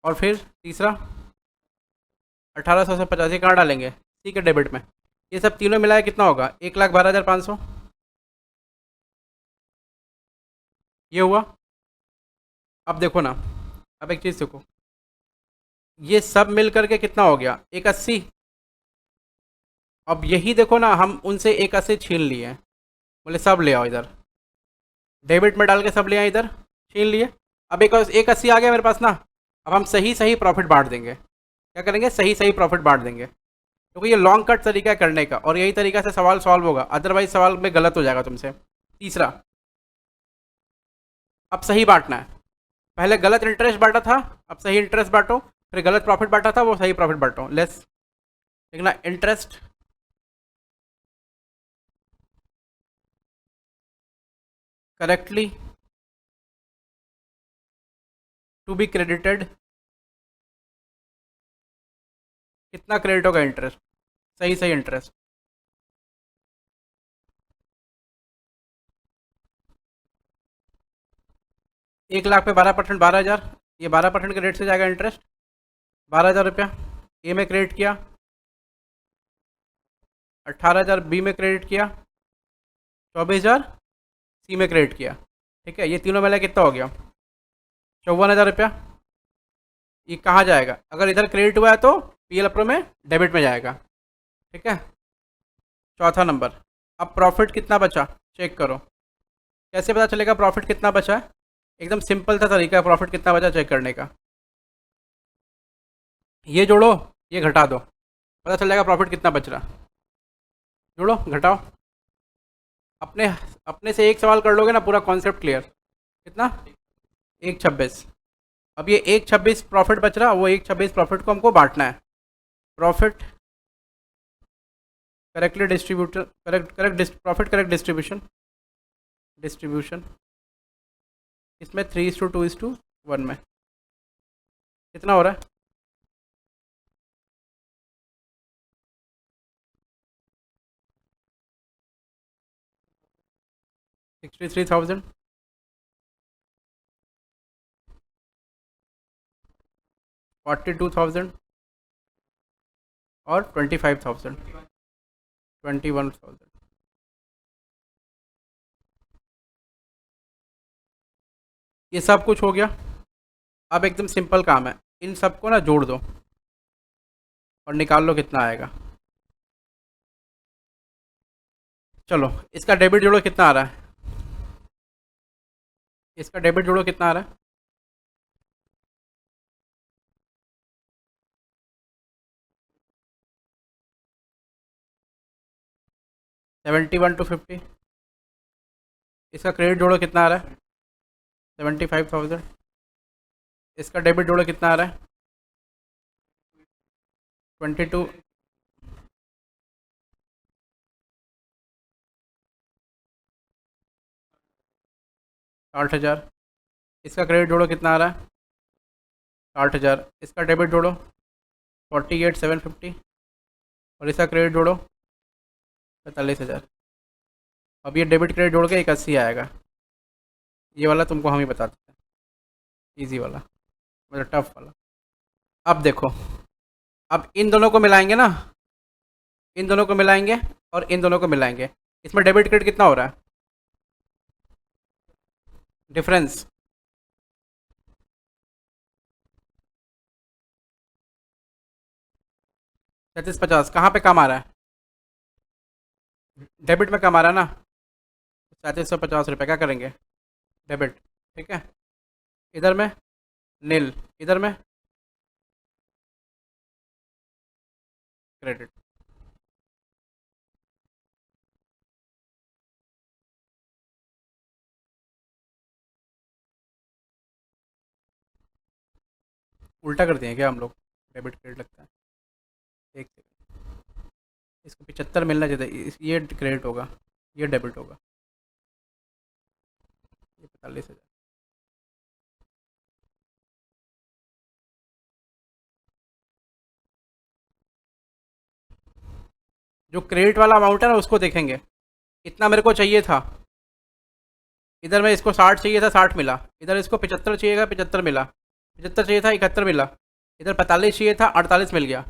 और फिर तीसरा 1800 से 85 कहाँ डालेंगे? सी के डेबिट में। ये सब तीनों मिलाया कितना होगा? 1,12,500 ये हुआ। अब देखो ना, अब एक चीज़ देखो, ये सब मिल करके कितना हो गया? 180। अब यही देखो ना, हम उनसे 180 छीन लिए हैं, बोले सब ले आओ इधर, डेबिट में डाल के सब ले आए इधर, छीन लिए। अब 180 आ गया मेरे पास ना। अब हम सही सही प्रॉफिट बांट देंगे। क्या करेंगे? सही सही प्रॉफिट बांट देंगे, क्योंकि ये लॉन्ग कट तरीका है करने का और यही तरीका से सवाल सॉल्व होगा, अदरवाइज सवाल में गलत हो जाएगा तुमसे। तीसरा, अब सही बांटना है। पहले गलत इंटरेस्ट बांटा था, अब सही इंटरेस्ट बांटो। फिर गलत प्रॉफिट बांटा था, वो सही प्रॉफिट बांटो। लेस देखना, interest correctly to be credited. कितना क्रेडिट होगा इंटरेस्ट? सही सही इंटरेस्ट। एक लाख पे 12%, 12,000, ये 12% के रेट से जाएगा इंटरेस्ट। 12,000 रुपया ए में क्रेडिट किया, 18,000 बी में क्रेडिट किया, 24,000 सी में क्रेडिट किया। ठीक है, ये तीनों मिला कितना हो गया? 54,000 रुपया। ये कहाँ जाएगा? अगर इधर क्रेडिट हुआ है तो पीएल अप्रो में डेबिट में जाएगा। ठीक है, चौथा नंबर। अब प्रॉफिट कितना बचा चेक करो। कैसे पता चलेगा प्रॉफिट कितना बचा है? एकदम सिंपल सा तरीका है प्रॉफिट कितना बचा चेक करने का। ये जोड़ो, ये घटा दो, पता चल जाएगा प्रॉफिट कितना बच रहा। जोड़ो घटाओ, अपने अपने से एक सवाल कर लोगे ना, पूरा कॉन्सेप्ट क्लियर। कितना? 1.26। अब ये 1.26 प्रॉफिट बच रहा, वो 1.26 प्रॉफिट को हमको बांटना है। Profit correctly distributor, profit correct distribution, इसमें 3:2:1 में कितना हो रहा है? 63,000, 42,000 और 25,000, 21,000। ये सब कुछ हो गया। अब एकदम सिंपल काम है, इन सबको ना जोड़ दो और निकाल लो कितना आएगा। चलो इसका डेबिट जोड़ो, कितना आ रहा है? इसका डेबिट जोड़ो, कितना आ रहा है? 71,250। इसका क्रेडिट जोड़ो, कितना आ रहा है? 75,000। इसका डेबिट जोड़ो, कितना आ रहा है? 22, 60,000। इसका क्रेडिट जोड़ो, कितना आ रहा है? 60,000। इसका डेबिट जोड़ो, 48,750। और इसका क्रेडिट जोड़ो, 45,000। अब ये डेबिट क्रेडिट जोड़ के 81 आएगा। ये वाला तुमको हम ही बता देते हैं, ईजी वाला, मतलब टफ वाला। अब देखो, अब इन दोनों को मिलाएंगे ना, इन दोनों को मिलाएंगे और इन दोनों को मिलाएंगे। इसमें डेबिट क्रेडिट कितना हो रहा है? डिफरेंस 3350। कहाँ पे कम आ रहा है? डेबिट में कम आ रहा है ना। 3750 रुपये क्या करेंगे? डेबिट। ठीक है, इधर में नील, इधर में क्रेडिट। उल्टा कर दिए क्या हम लोग? डेबिट क्रेडिट लगता है। एक सेकंड, इसको 75 मिलना चाहिए, ये क्रेडिट होगा, ये डेबिट होगा। ये 45,000। जो क्रेडिट वाला अमाउंट है ना उसको देखेंगे, इतना मेरे को चाहिए था। इधर में इसको 60 चाहिए था, 60 मिला। इधर इसको 75 चाहिए था, 75 मिला। 75 चाहिए था, 71 मिला। इधर 45 चाहिए था, 48 मिल गया।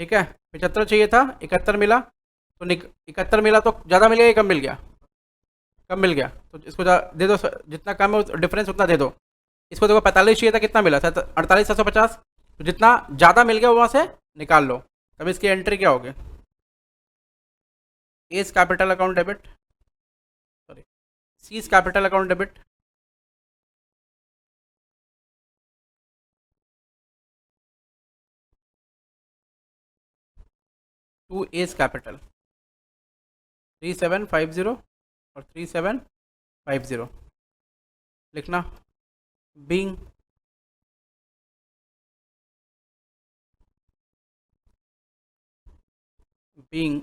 ठीक है, 75 चाहिए था, 71 मिला। तो 71 मिला तो ज़्यादा मिल गया या कम मिल गया? कम मिल गया। तो इसको दे दो, जितना कम है डिफरेंस उतना दे दो। इसको देखो 45 चाहिए था, कितना मिला? 48,750। तो जितना ज़्यादा मिल गया वहाँ से निकाल लो। तब इसकी एंट्री क्या होगी? A's capital account debit, sorry, C's capital account debit, to A's capital 3750 और 3750 लिखना। Being being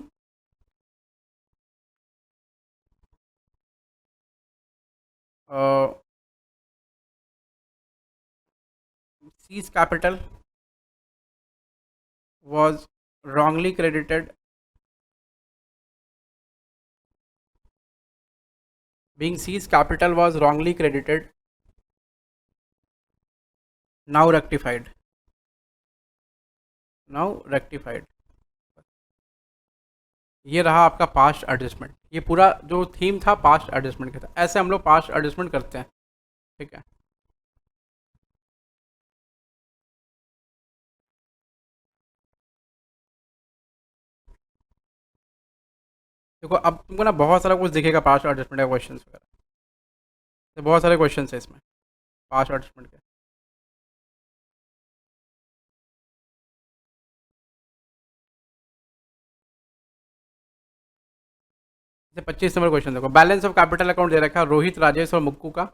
C's capital was wrongly credited, being seized capital was wrongly credited, now rectified, now rectified। ये रहा आपका पास्ट एडजस्टमेंट। ये पूरा जो theme था past adjustment का था। ऐसे हम लोग पास्ट एडजस्टमेंट करते हैं। ठीक है। देखो अब तुमको ना बहुत सारा कुछ दिखेगा पास्ट एडजस्टमेंट का क्वेश्चन वगैरह, तो बहुत सारे क्वेश्चन है इसमें पास्ट एडजस्टमेंट के। जैसे 25 नंबर क्वेश्चन देखो, बैलेंस ऑफ कैपिटल अकाउंट दे रखा है रोहित, राजेश और मुक्कू का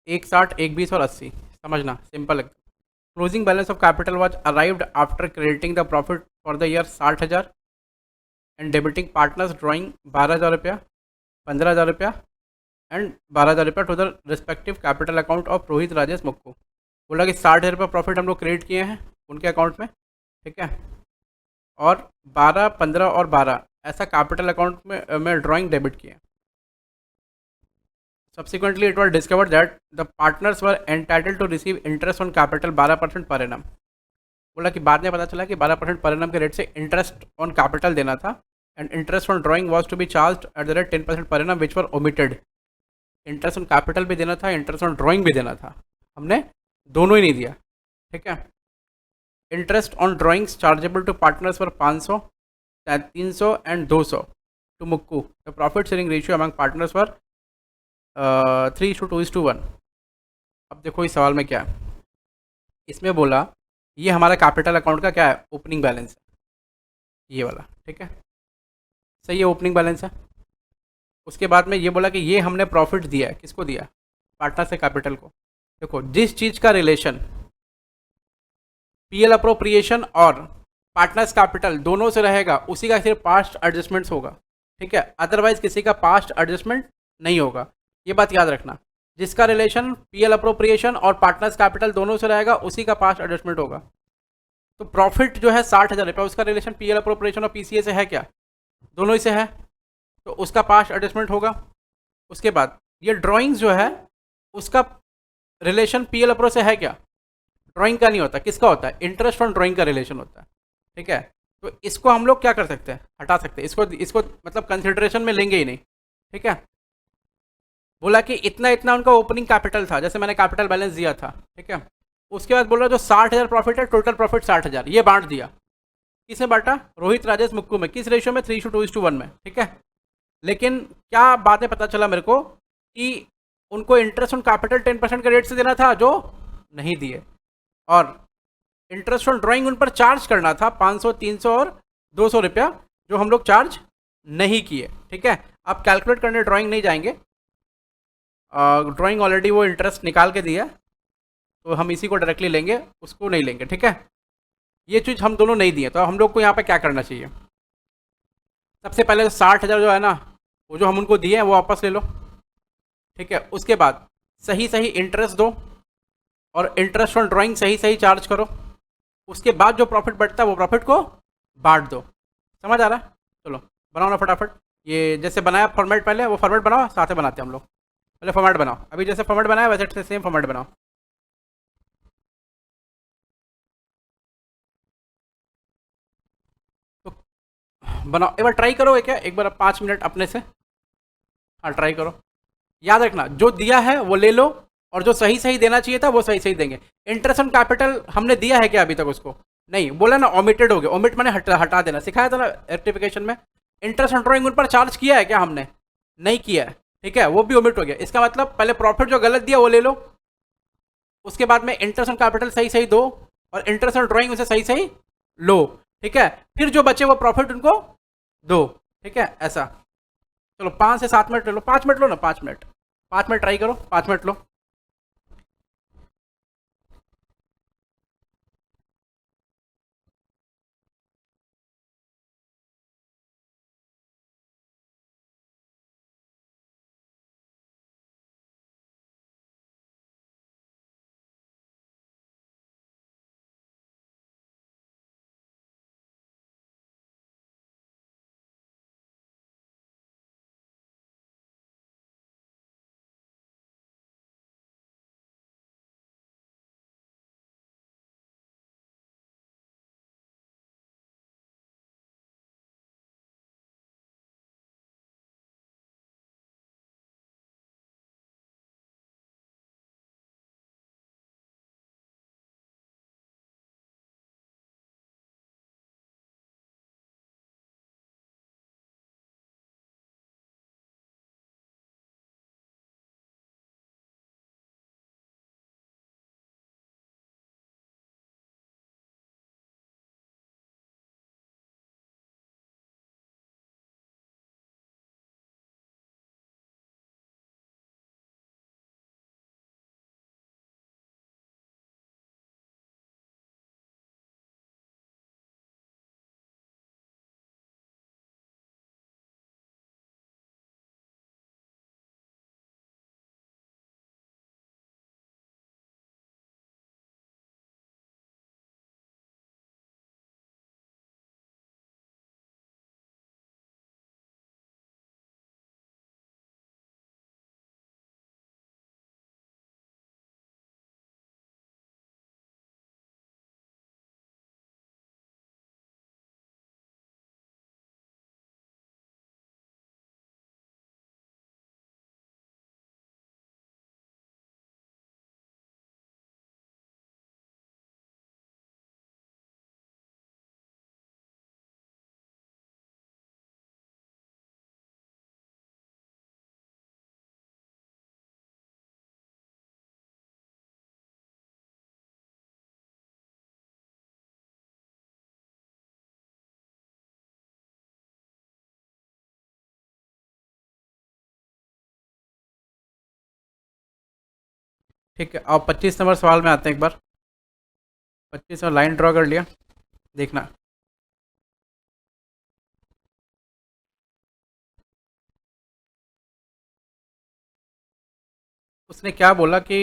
160, 120 और 80। समझना सिंपल है। Closing balance of capital was arrived after crediting the profit for the year 60,000 and debiting partners drawing 12,000 रुपया, 15,000 रुपया एंड 12,000 रुपया to the respective capital account of Rohit, Rajesh, Mukku. बोला कि 60,000 रुपया प्रॉफिट हम लोग क्रेडिट किए हैं उनके अकाउंट में, ठीक है, और 12, 15 और 12 ऐसा कैपिटल अकाउंट में ड्राइंग डेबिट किए। Subsequently it was discovered that the partners were entitle to receive interest on capital 12% per annum. बोला कि बाद में पता चला कि 12% पर एनम के रेट से इंटरेस्ट ऑन कैपिटल देना था, and interest on drawing was to be charge at the rate 10% per annum which were omitted. Interest on capital भी देना था, इंटरेस्ट ऑन ड्राइंग भी देना था, हमने दोनों ही नहीं दिया, ठीक है। Interest on drawings chargeable to partners per 500, 300 and 200 to Mukku. The profit sharing ratio among partners per 3:2:1। अब देखो इस सवाल में क्या है, इसमें बोला ये हमारा कैपिटल अकाउंट का क्या है, ओपनिंग बैलेंस है ये वाला, ठीक है, सही है, ओपनिंग बैलेंस है। उसके बाद में ये बोला कि ये हमने प्रॉफिट दिया है, किसको दिया, पार्टनर से कैपिटल को। देखो जिस चीज़ का रिलेशन पीएल अप्रोप्रिएशन और पार्टनर्स कैपिटल दोनों से रहेगा उसी का सिर्फ पास्ट एडजस्टमेंट्स होगा, ठीक है, अदरवाइज किसी का पास्ट एडजस्टमेंट नहीं होगा, ये बात याद रखना। जिसका रिलेशन पीएल अप्रोप्रिएशन और पार्टनर्स कैपिटल दोनों से रहेगा उसी का पास्ट एडजस्टमेंट होगा। तो प्रॉफिट जो है 60,000 रुपया, उसका रिलेशन पीएल अप्रोप्रिएशन और पीसीए से है क्या, दोनों ही से है, तो उसका पास्ट एडजस्टमेंट होगा। उसके बाद ये ड्राइंग्स जो है उसका रिलेशन पीएल अप्रो से है क्या, ड्राइंग का नहीं होता, किसका होता है, इंटरेस्ट ऑन ड्राइंग का रिलेशन होता है, ठीक है। तो इसको हम लोग क्या कर सकते हैं, हटा सकते हैं, इसको इसको मतलब कंसिडरेशन में लेंगे ही नहीं, ठीक है। बोला कि इतना इतना उनका ओपनिंग कैपिटल था, जैसे मैंने कैपिटल बैलेंस दिया था, ठीक है। उसके बाद बोल रहा जो 60,000 प्रॉफिट है, टोटल प्रॉफिट 60,000, ये बांट दिया, किसने बांटा, रोहित, राजेश, मुक्कू में, किस रेशियो में, 3:2:1 में, ठीक है। लेकिन क्या बातें पता चला मेरे को कि उनको इंटरेस्ट ऑन कैपिटल 10% के रेट से देना था जो नहीं दिए, और इंटरेस्ट ऑन ड्राइंग उन पर चार्ज करना था 500, 300 और 200 रुपया, जो हम लोग चार्ज नहीं किए, ठीक है। आप कैलकुलेट करने ड्राइंग नहीं जाएंगे, ड्राइंग ऑलरेडी वो इंटरेस्ट निकाल के दिया, तो हम इसी को डायरेक्टली लेंगे, उसको नहीं लेंगे, ठीक है। ये चीज़ हम दोनों नहीं दिए, तो हम लोग को यहाँ पे क्या करना चाहिए, सबसे पहले 60,000 जो है ना, वो जो हम उनको दिए हैं वो वापस ले लो, ठीक है। उसके बाद सही सही इंटरेस्ट दो और इंटरेस्ट ऑन ड्राइंग सही सही चार्ज करो। उसके बाद जो प्रॉफिट बढ़ता है वो प्रॉफिट को बांट दो। समझ आ रहा है, चलो बनाओ ना फटाफट। ये जैसे बनाया फॉर्मेट, पहले वो फॉर्मेट बनाओ, साथ में बनाते हैं हम लोग। पहले फॉर्मेट बनाओ, अभी जैसे फॉर्मेट बनाया वैसे सेम फॉर्मेट बनाओ। तो बनाओ, एक बार ट्राई करो, क्या एक बार 5 मिनट अपने से, हाँ ट्राई करो। याद रखना जो दिया है वो ले लो, और जो सही सही देना चाहिए था वो सही सही देंगे। इंटरेस्ट ऑन कैपिटल हमने दिया है क्या अभी तक उसको, नहीं, बोला ना ओमिटेड हो गया, ओमिट मैंने हटा देना सिखाया था ना रेक्टिफिकेशन में। इंटरेस्ट ऑन ड्रॉइंग उन पर चार्ज किया है क्या हमने, नहीं किया है, ठीक है, वो भी ओमिट हो गया। इसका मतलब पहले प्रॉफिट जो गलत दिया वो ले लो, उसके बाद में इंटरेस्ट ऑन कैपिटल सही सही दो, और इंटरेस्ट ऑन ड्रॉइंग उसे सही सही लो, ठीक है। फिर जो बचे वो प्रॉफिट उनको दो, ठीक है, ऐसा। चलो 5 से 7 मिनट ले लो, 5 मिनट लो ना, 5 मिनट, 5 मिनट ट्राई करो, 5 मिनट लो। ठीक है, अब 25 नंबर सवाल में आते हैं एक बार। 25 में लाइन ड्रॉ कर लिया, देखना। उसने क्या बोला कि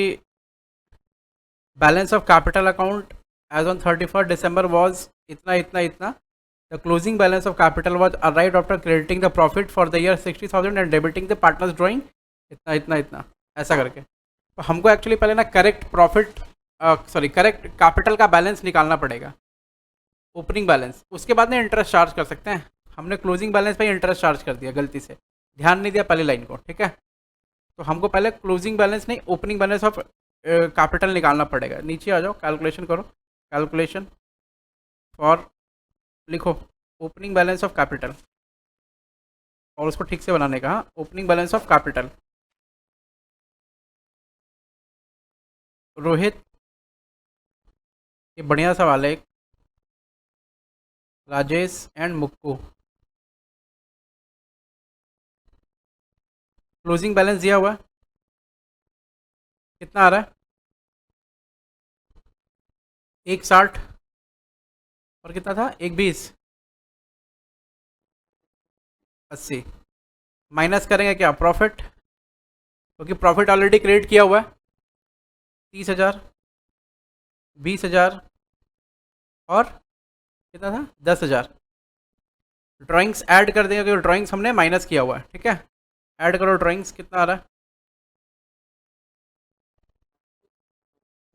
balance of capital account as on 31 December was इतना इतना इतना। The closing balance of capital was arrived after crediting the profit for the year 60,000 and debiting the partners drawing इतना इतना इतना, ऐसा करके। तो हमको एक्चुअली पहले ना correct profit, sorry correct capital का बैलेंस निकालना पड़ेगा, ओपनिंग बैलेंस। उसके बाद ना इंटरेस्ट चार्ज कर सकते हैं। हमने क्लोजिंग बैलेंस पे इंटरेस्ट चार्ज कर दिया गलती से, ध्यान नहीं दिया पहली लाइन को, ठीक है। तो हमको पहले क्लोजिंग बैलेंस नहीं, ओपनिंग बैलेंस ऑफ कैपिटल निकालना पड़ेगा। नीचे आ जाओ, कैलकुलेशन करो, कैलकुलेशन फॉर, लिखो ओपनिंग बैलेंस ऑफ कैपिटल, और उसको ठीक से बनाने का, opening balance of capital. Rohit, ये बढ़िया सवाल है। Rajesh and Mukku, closing balance दिया हुआ है, कितना आ रहा है? 160, और कितना था? 120, 80। माइनस करेंगे क्या? प्रॉफिट, क्योंकि प्रॉफिट ऑलरेडी क्रिएट किया हुआ है। 30,000, 20,000, और कितना था? 10,000। ड्राइंग्स ऐड कर देंगे, क्योंकि ड्राइंग्स हमने माइनस किया हुआ है, ठीक है। ऐड करो ड्राइंग्स, कितना आ रहा है?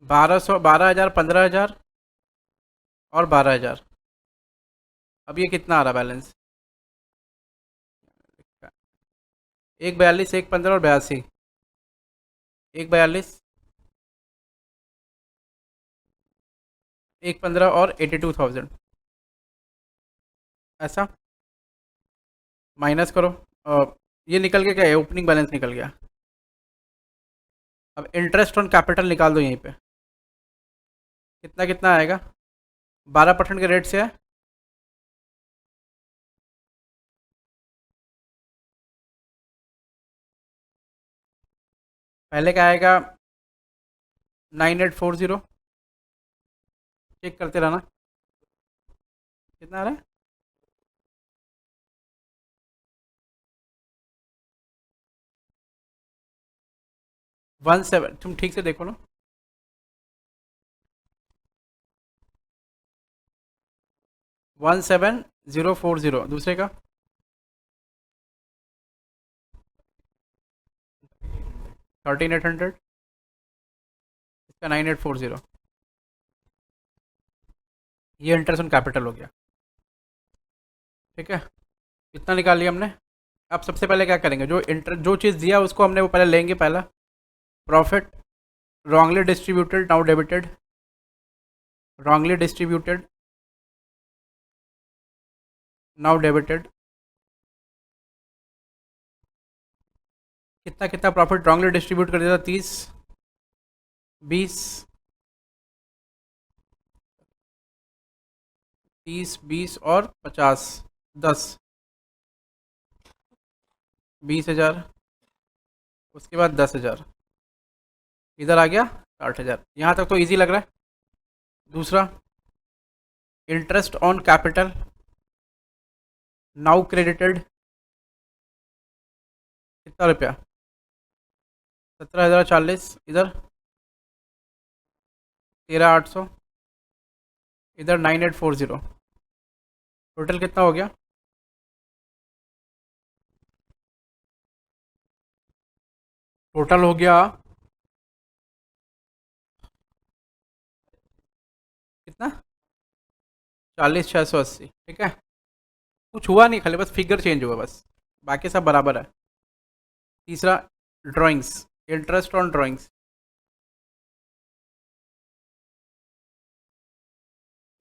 1200, 12,000, 15,000 और 12,000। अब ये कितना आ रहा बैलेंस? 142, 115 और 82। 142, 115 और 82,000, ऐसा। माइनस करो, ये निकल के क्या है? ओपनिंग बैलेंस निकल गया। अब इंटरेस्ट ऑन कैपिटल निकाल दो यहीं पे, कितना कितना आएगा? 12% के रेट से है। पहले क्या आएगा? 9840, चेक करते रहना कितना आ रहा है। 17, तुम ठीक से देखो ना। 17,040 दूसरे का, 13,800, इसका 9840। ये इंटरेस्ट ऑन कैपिटल हो गया, ठीक है। कितना निकाल लिया हमने? अब सबसे पहले क्या करेंगे, जो चीज़ दिया उसको हमने वो पहले लेंगे। पहला profit wrongly distributed, now debited, wrongly distributed, now debited. कितना कितना प्रॉफिट रॉन्गली डिस्ट्रीब्यूट कर दिया था? 30, 20, 30, 20 और 50, 10, 20,000, उसके बाद 10,000, इधर आ गया 60,000। यहाँ तक तो इजी लग रहा है। दूसरा, interest on capital now credited, कितना रुपया? 17,040, इधर 13,800, इधर 9840। टोटल कितना हो गया? टोटल हो गया कितना? 40,680, ठीक है। कुछ हुआ नहीं, खाली बस फिगर चेंज हुआ बस, बाकी सब बराबर है। तीसरा, drawings, interest on drawings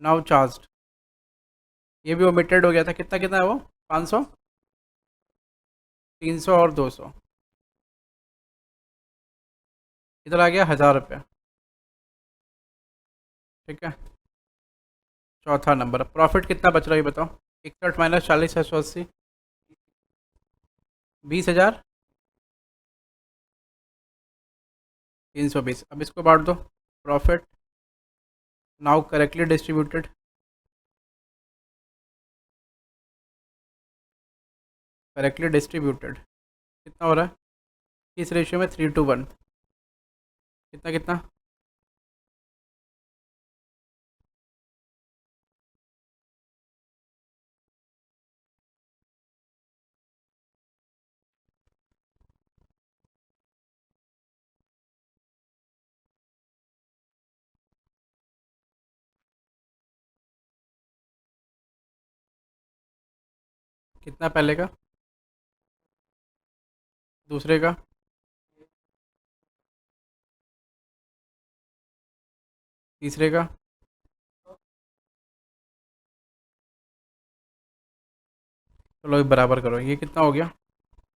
now charged, ये भी ओमिटेड हो गया था। कितना कितना है वो? 500, 300 और 200, इधर आ गया 1,000 रुपया, ठीक है। चौथा नंबर, प्रॉफिट कितना बच रहा है ये बताओ? 61 माइनस 40,680, 20,000, 320। अब इसको बांट दो। Profit now correctly distributed, correctly distributed कितना हो रहा है? किस रेशियो में? 3:1। कितना कितना? कितना पहले का? दूसरे का? तीसरे का? चलो ये बराबर करो, ये कितना हो गया?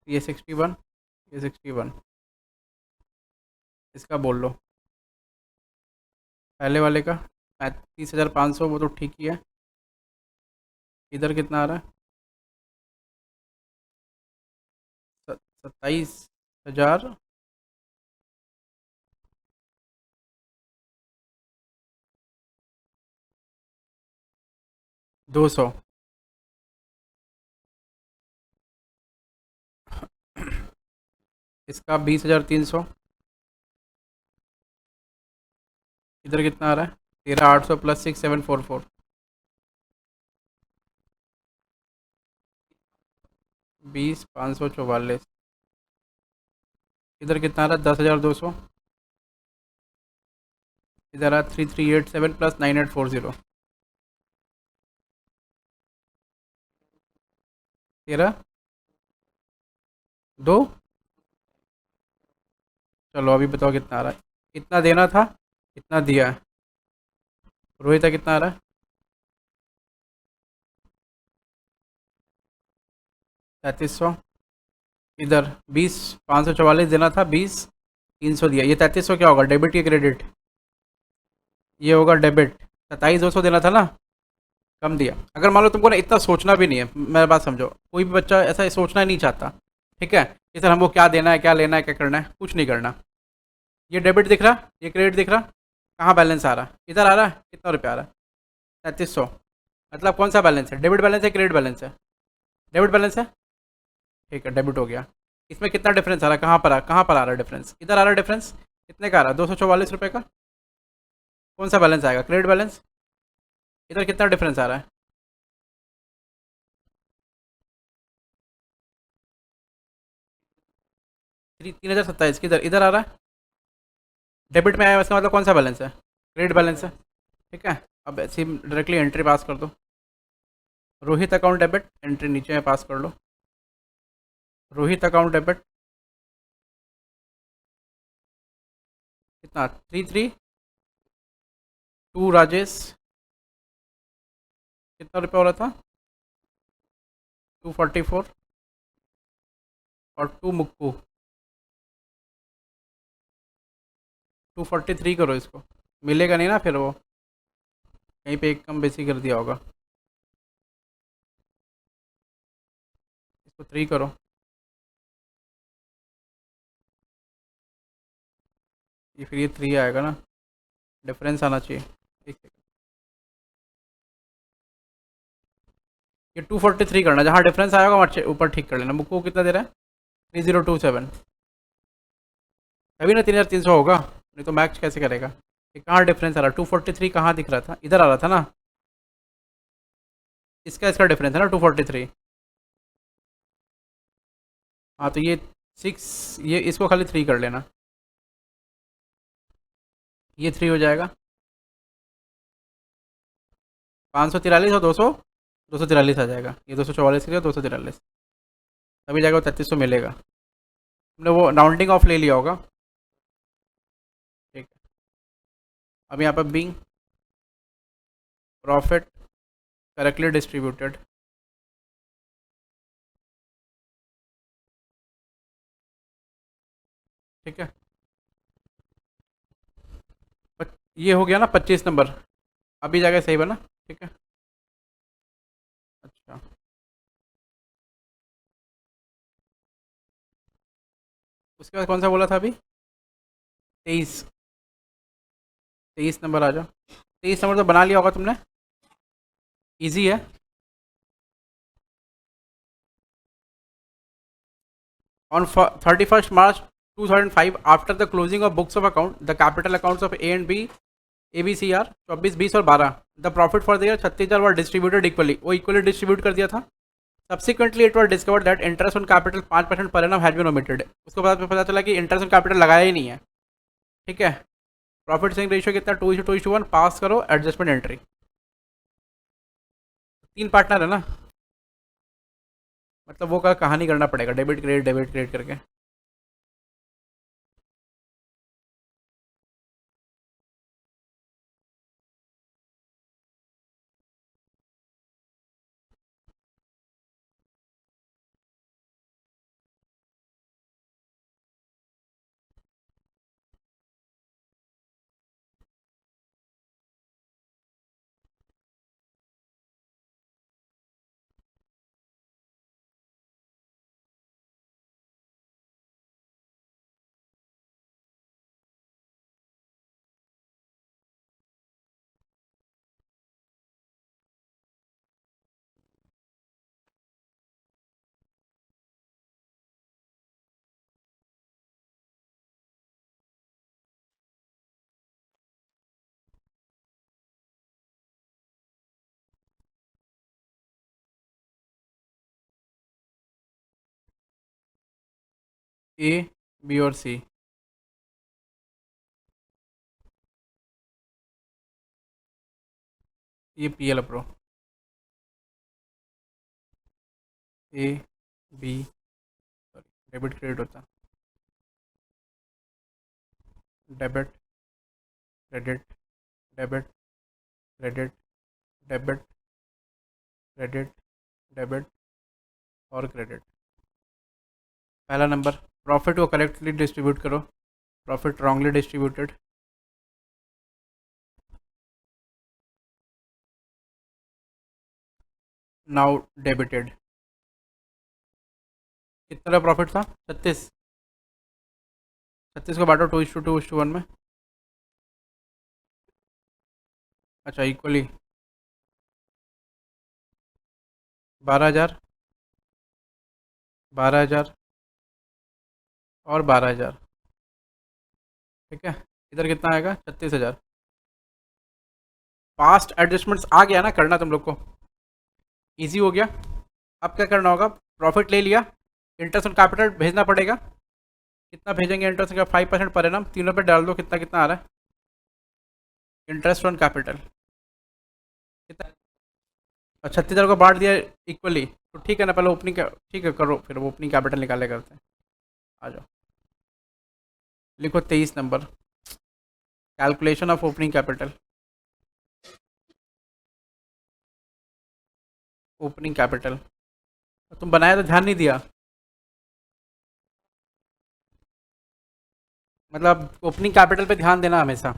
ये 61, ये 61। इसका बोल लो पहले वाले का 35,500, वो तो ठीक ही है। इधर कितना आ रहा है? 27,000। 200। इसका 20,300। इधर कितना आ रहा है? 13,800 प्लस 6,744। 20,544। इधर कितना आ रहा है? 10,200। इधर आ 3,387 प्लस 9,840। 13 2। चलो अभी बताओ कितना आ रहा है? इतना देना था, इतना दिया है। रोहित का कितना आ रहा है? 3,300। इधर 20,544 देना था, 20,300 दिया। ये 3,300 क्या होगा, डेबिट या क्रेडिट? ये होगा डेबिट। 27,200 देना था ना, कम दिया। अगर मान लो तुमको ना इतना सोचना भी नहीं है, मेरा बात समझो, कोई भी बच्चा ऐसा सोचना ही नहीं चाहता, ठीक है, कि सर हमको क्या देना है, क्या लेना है, क्या करना है, कुछ नहीं करना। ये डेबिट दिख रहा, ये क्रेडिट दिख रहा, कहाँ बैलेंस आ रहा? इधर आ रहा है। कितना रुपया आ रहा है? 3,300। मतलब कौन सा बैलेंस है? डेबिट बैलेंस है, क्रेडिट बैलेंस है? डेबिट बैलेंस है। ठीक है, डेबिट हो गया। इसमें कितना डिफरेंस आ रहा है? कहाँ पर आ रहा है डिफरेंस? इधर आ रहा है डिफरेंस। कितने का आ रहा है? 244 रुपये का। कौन सा बैलेंस आएगा? Credit balance. इधर कितना डिफरेंस आ रहा है? 3,027। किधर? इधर आ रहा है। डेबिट में आया, इसका मतलब कौन सा बैलेंस है? क्रेडिट बैलेंस है। ठीक है, अब ऐसे ही डायरेक्टली एंट्री पास कर दो। रोहित अकाउंट डेबिट, एंट्री नीचे में पास कर लो। रोहित अकाउंट डेबिट कितना? 3,3,2 राजेश। कितना रुपया हो रहा था? 244। और 2 मुक्कू। 243 करो इसको। मिलेगा नहीं ना फिर, वो कहीं पे एक कम बेसी कर दिया होगा। इसको 3 करो। ये फिर ये 3 आएगा ना, डिफरेंस आना चाहिए। एक सेकंड, ये 243 करना, जहाँ डिफरेंस आएगा वहाँ ऊपर ठीक कर लेना। मुक्कू कितना दे रहा है? 3,027। अभी ना 3,300 होगा, नहीं तो मैच कैसे करेगा? ये कहाँ डिफरेंस आ रहा है? 243 कहाँ दिख रहा था? इधर आ रहा था ना, इसका इसका डिफरेंस है ना 243। हाँ तो ये 6, ये इसको खाली 3 कर लेना। ये 3 हो जाएगा। 543 और 200, 243 आ जाएगा। ये 244 के लिए 243, तभी जाएगा 3,300 मिलेगा। हमने वो राउंडिंग ऑफ ले लिया होगा। ठीक है, अब यहाँ पर बीइंग प्रॉफिट करेक्टली डिस्ट्रीब्यूटेड। ठीक है, ये हो गया ना 25 नंबर। अभी जाएगा सही बना। ठीक है। अच्छा, उसके बाद कौन सा बोला था अभी? 23, 23 नंबर आ जाओ। 23 नंबर तो बना लिया होगा तुमने, इजी है। On 31st March 2005, after the closing of books of account, the capital accounts of A and B, ABCR 24, 20 और 12, the profit for the year 36,000 were distributed equally, वो equally distribute कर दिया था। Subsequently, it was discovered that interest on capital 5% per annum has been omitted। उसको बाद में पता चला कि इंटरेस्ट ऑन कैपिटल लगाया ही नहीं है। ठीक है, प्रॉफिट सेविंग रेशियो कितना, 2:1, पास करो एडजस्टमेंट एंट्री। 3 पार्टनर है ना, मतलब वो का कहानी करना पड़ेगा, डेबिट क्रेडिट करके। ए, बी और सी। ये P L appro, A B, sorry debit credit होता, debit credit, debit credit, debit credit, debit और क्रेडिट। पहला नंबर, प्रॉफिट को करेक्टली डिस्ट्रीब्यूट करो, profit wrongly distributed. Now debited. कितना प्रॉफिट था, 36, 36 को बांटो 2:2:1 में। अच्छा, इक्वली 12,000, 12,000 और 12,000। ठीक है, इधर कितना आएगा, 36,000। पास्ट एडजस्टमेंट्स आ गया ना करना तुम लोग को, इजी हो गया। अब क्या करना होगा, प्रॉफिट ले लिया, इंटरेस्ट ऑन कैपिटल भेजना पड़ेगा। कितना भेजेंगे इंटरेस्ट का, 5% पर एनम, तीनों पे डाल दो कितना कितना आ रहा है। इंटरेस्ट ऑन कैपिटल कितना, 36,000 को बांट दिया इक्वली, तो ठीक है ना, पहले ओपनिंग, ठीक है करो, फिर वो ओपनिंग कैपिटल निकाले करते हैं। आ जाओ, लिखो 23 number, calculation of opening capital. Opening capital तुम बनाया तो ध्यान नहीं दिया, मतलब ओपनिंग कैपिटल पे ध्यान देना हमेशा।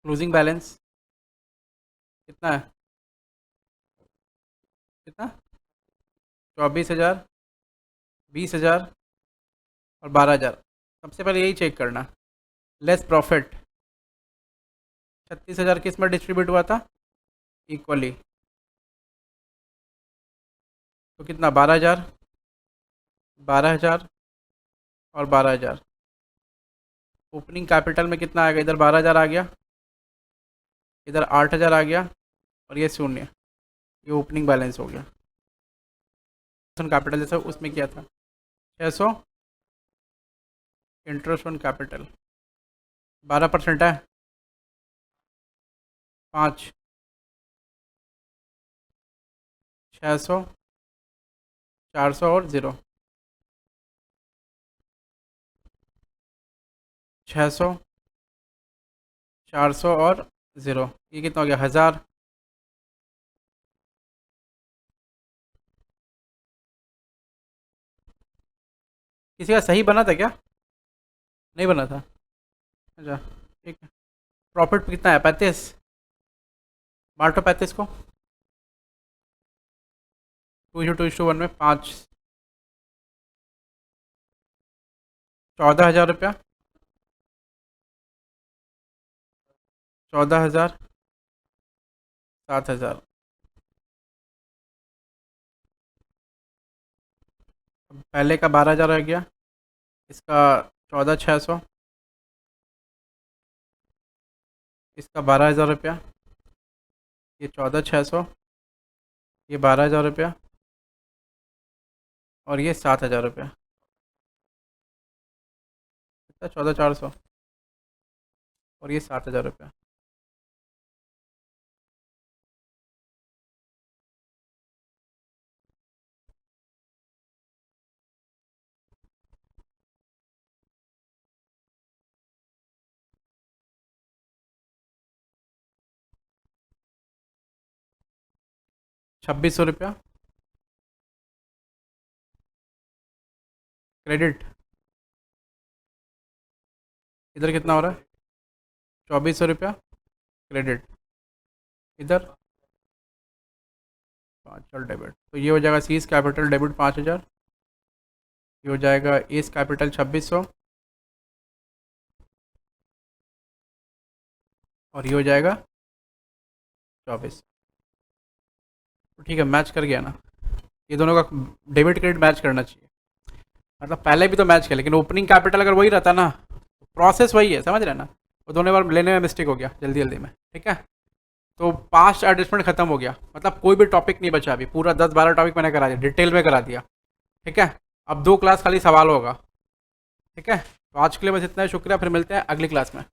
क्लोजिंग बैलेंस कितना है, कितना, 24,000, 20,000 और 12,000। सबसे पहले यही चेक करना, लेस प्रॉफिट। 36,000 किस में डिस्ट्रीब्यूट हुआ था, इक्वली, तो कितना, 12,000, 12,000 और 12,000। ओपनिंग कैपिटल में कितना आएगा, इधर 12,000 आ गया, इधर 8,000 आ गया, और ये शून्य, ये ओपनिंग बैलेंस हो गया। कैपिटल जैसा उसमें किया था, 600 इंटरेस्ट ऑन कैपिटल, 12% है, 5, 600, 400 और 0, 600, 400 और 0, ये कितना हो गया, 1,000। किसी का सही बना था क्या, नहीं बना था, अच्छा ठीक है। प्रॉफिट कितना है, 35, बांटो 35 को 2:1 में, 5, 14,000 रुपया, 14,000, 7,000। पहले का 12,000 आ गया, इसका 14,600, इसका 12,000 रुपया, ये 14,600, ये 12,000 रुपया, और ये 7,000 रुपया, कितना 14,400, और ये 7,000 रुपया। 2,600 रुपया क्रेडिट। इधर कितना हो रहा है? 2,400 रुपया क्रेडिट। इधर 5, चल डेबिट। तो ये हो जाएगा सीज कैपिटल डेबिट 5,000, ये हो जाएगा एस कैपिटल 2,600, और ये हो जाएगा 24। तो ठीक है, मैच कर गया ना? ये दोनों का डेबिट क्रेडिट मैच करना चाहिए। मतलब पहले भी तो मैच किया, लेकिन ओपनिंग कैपिटल अगर वही रहता ना, प्रोसेस वही है, समझ रहे ना? वो दोनों बार लेने में मिस्टेक हो गया जल्दी जल्दी में, ठीक है? तो पास्ट एडजस्टमेंट खत्म हो गया, मतलब कोई भी टॉपिक नहीं बचा, अभी पूरा 10-12 टॉपिक मैंने करा दिया, डिटेल में करा दिया, ठीक है? अब 2 क्लास खाली सवाल होगा, ठीक है? तो आज के लिए बस इतना ही, शुक्रिया, फिर मिलते हैं अगली क्लास में।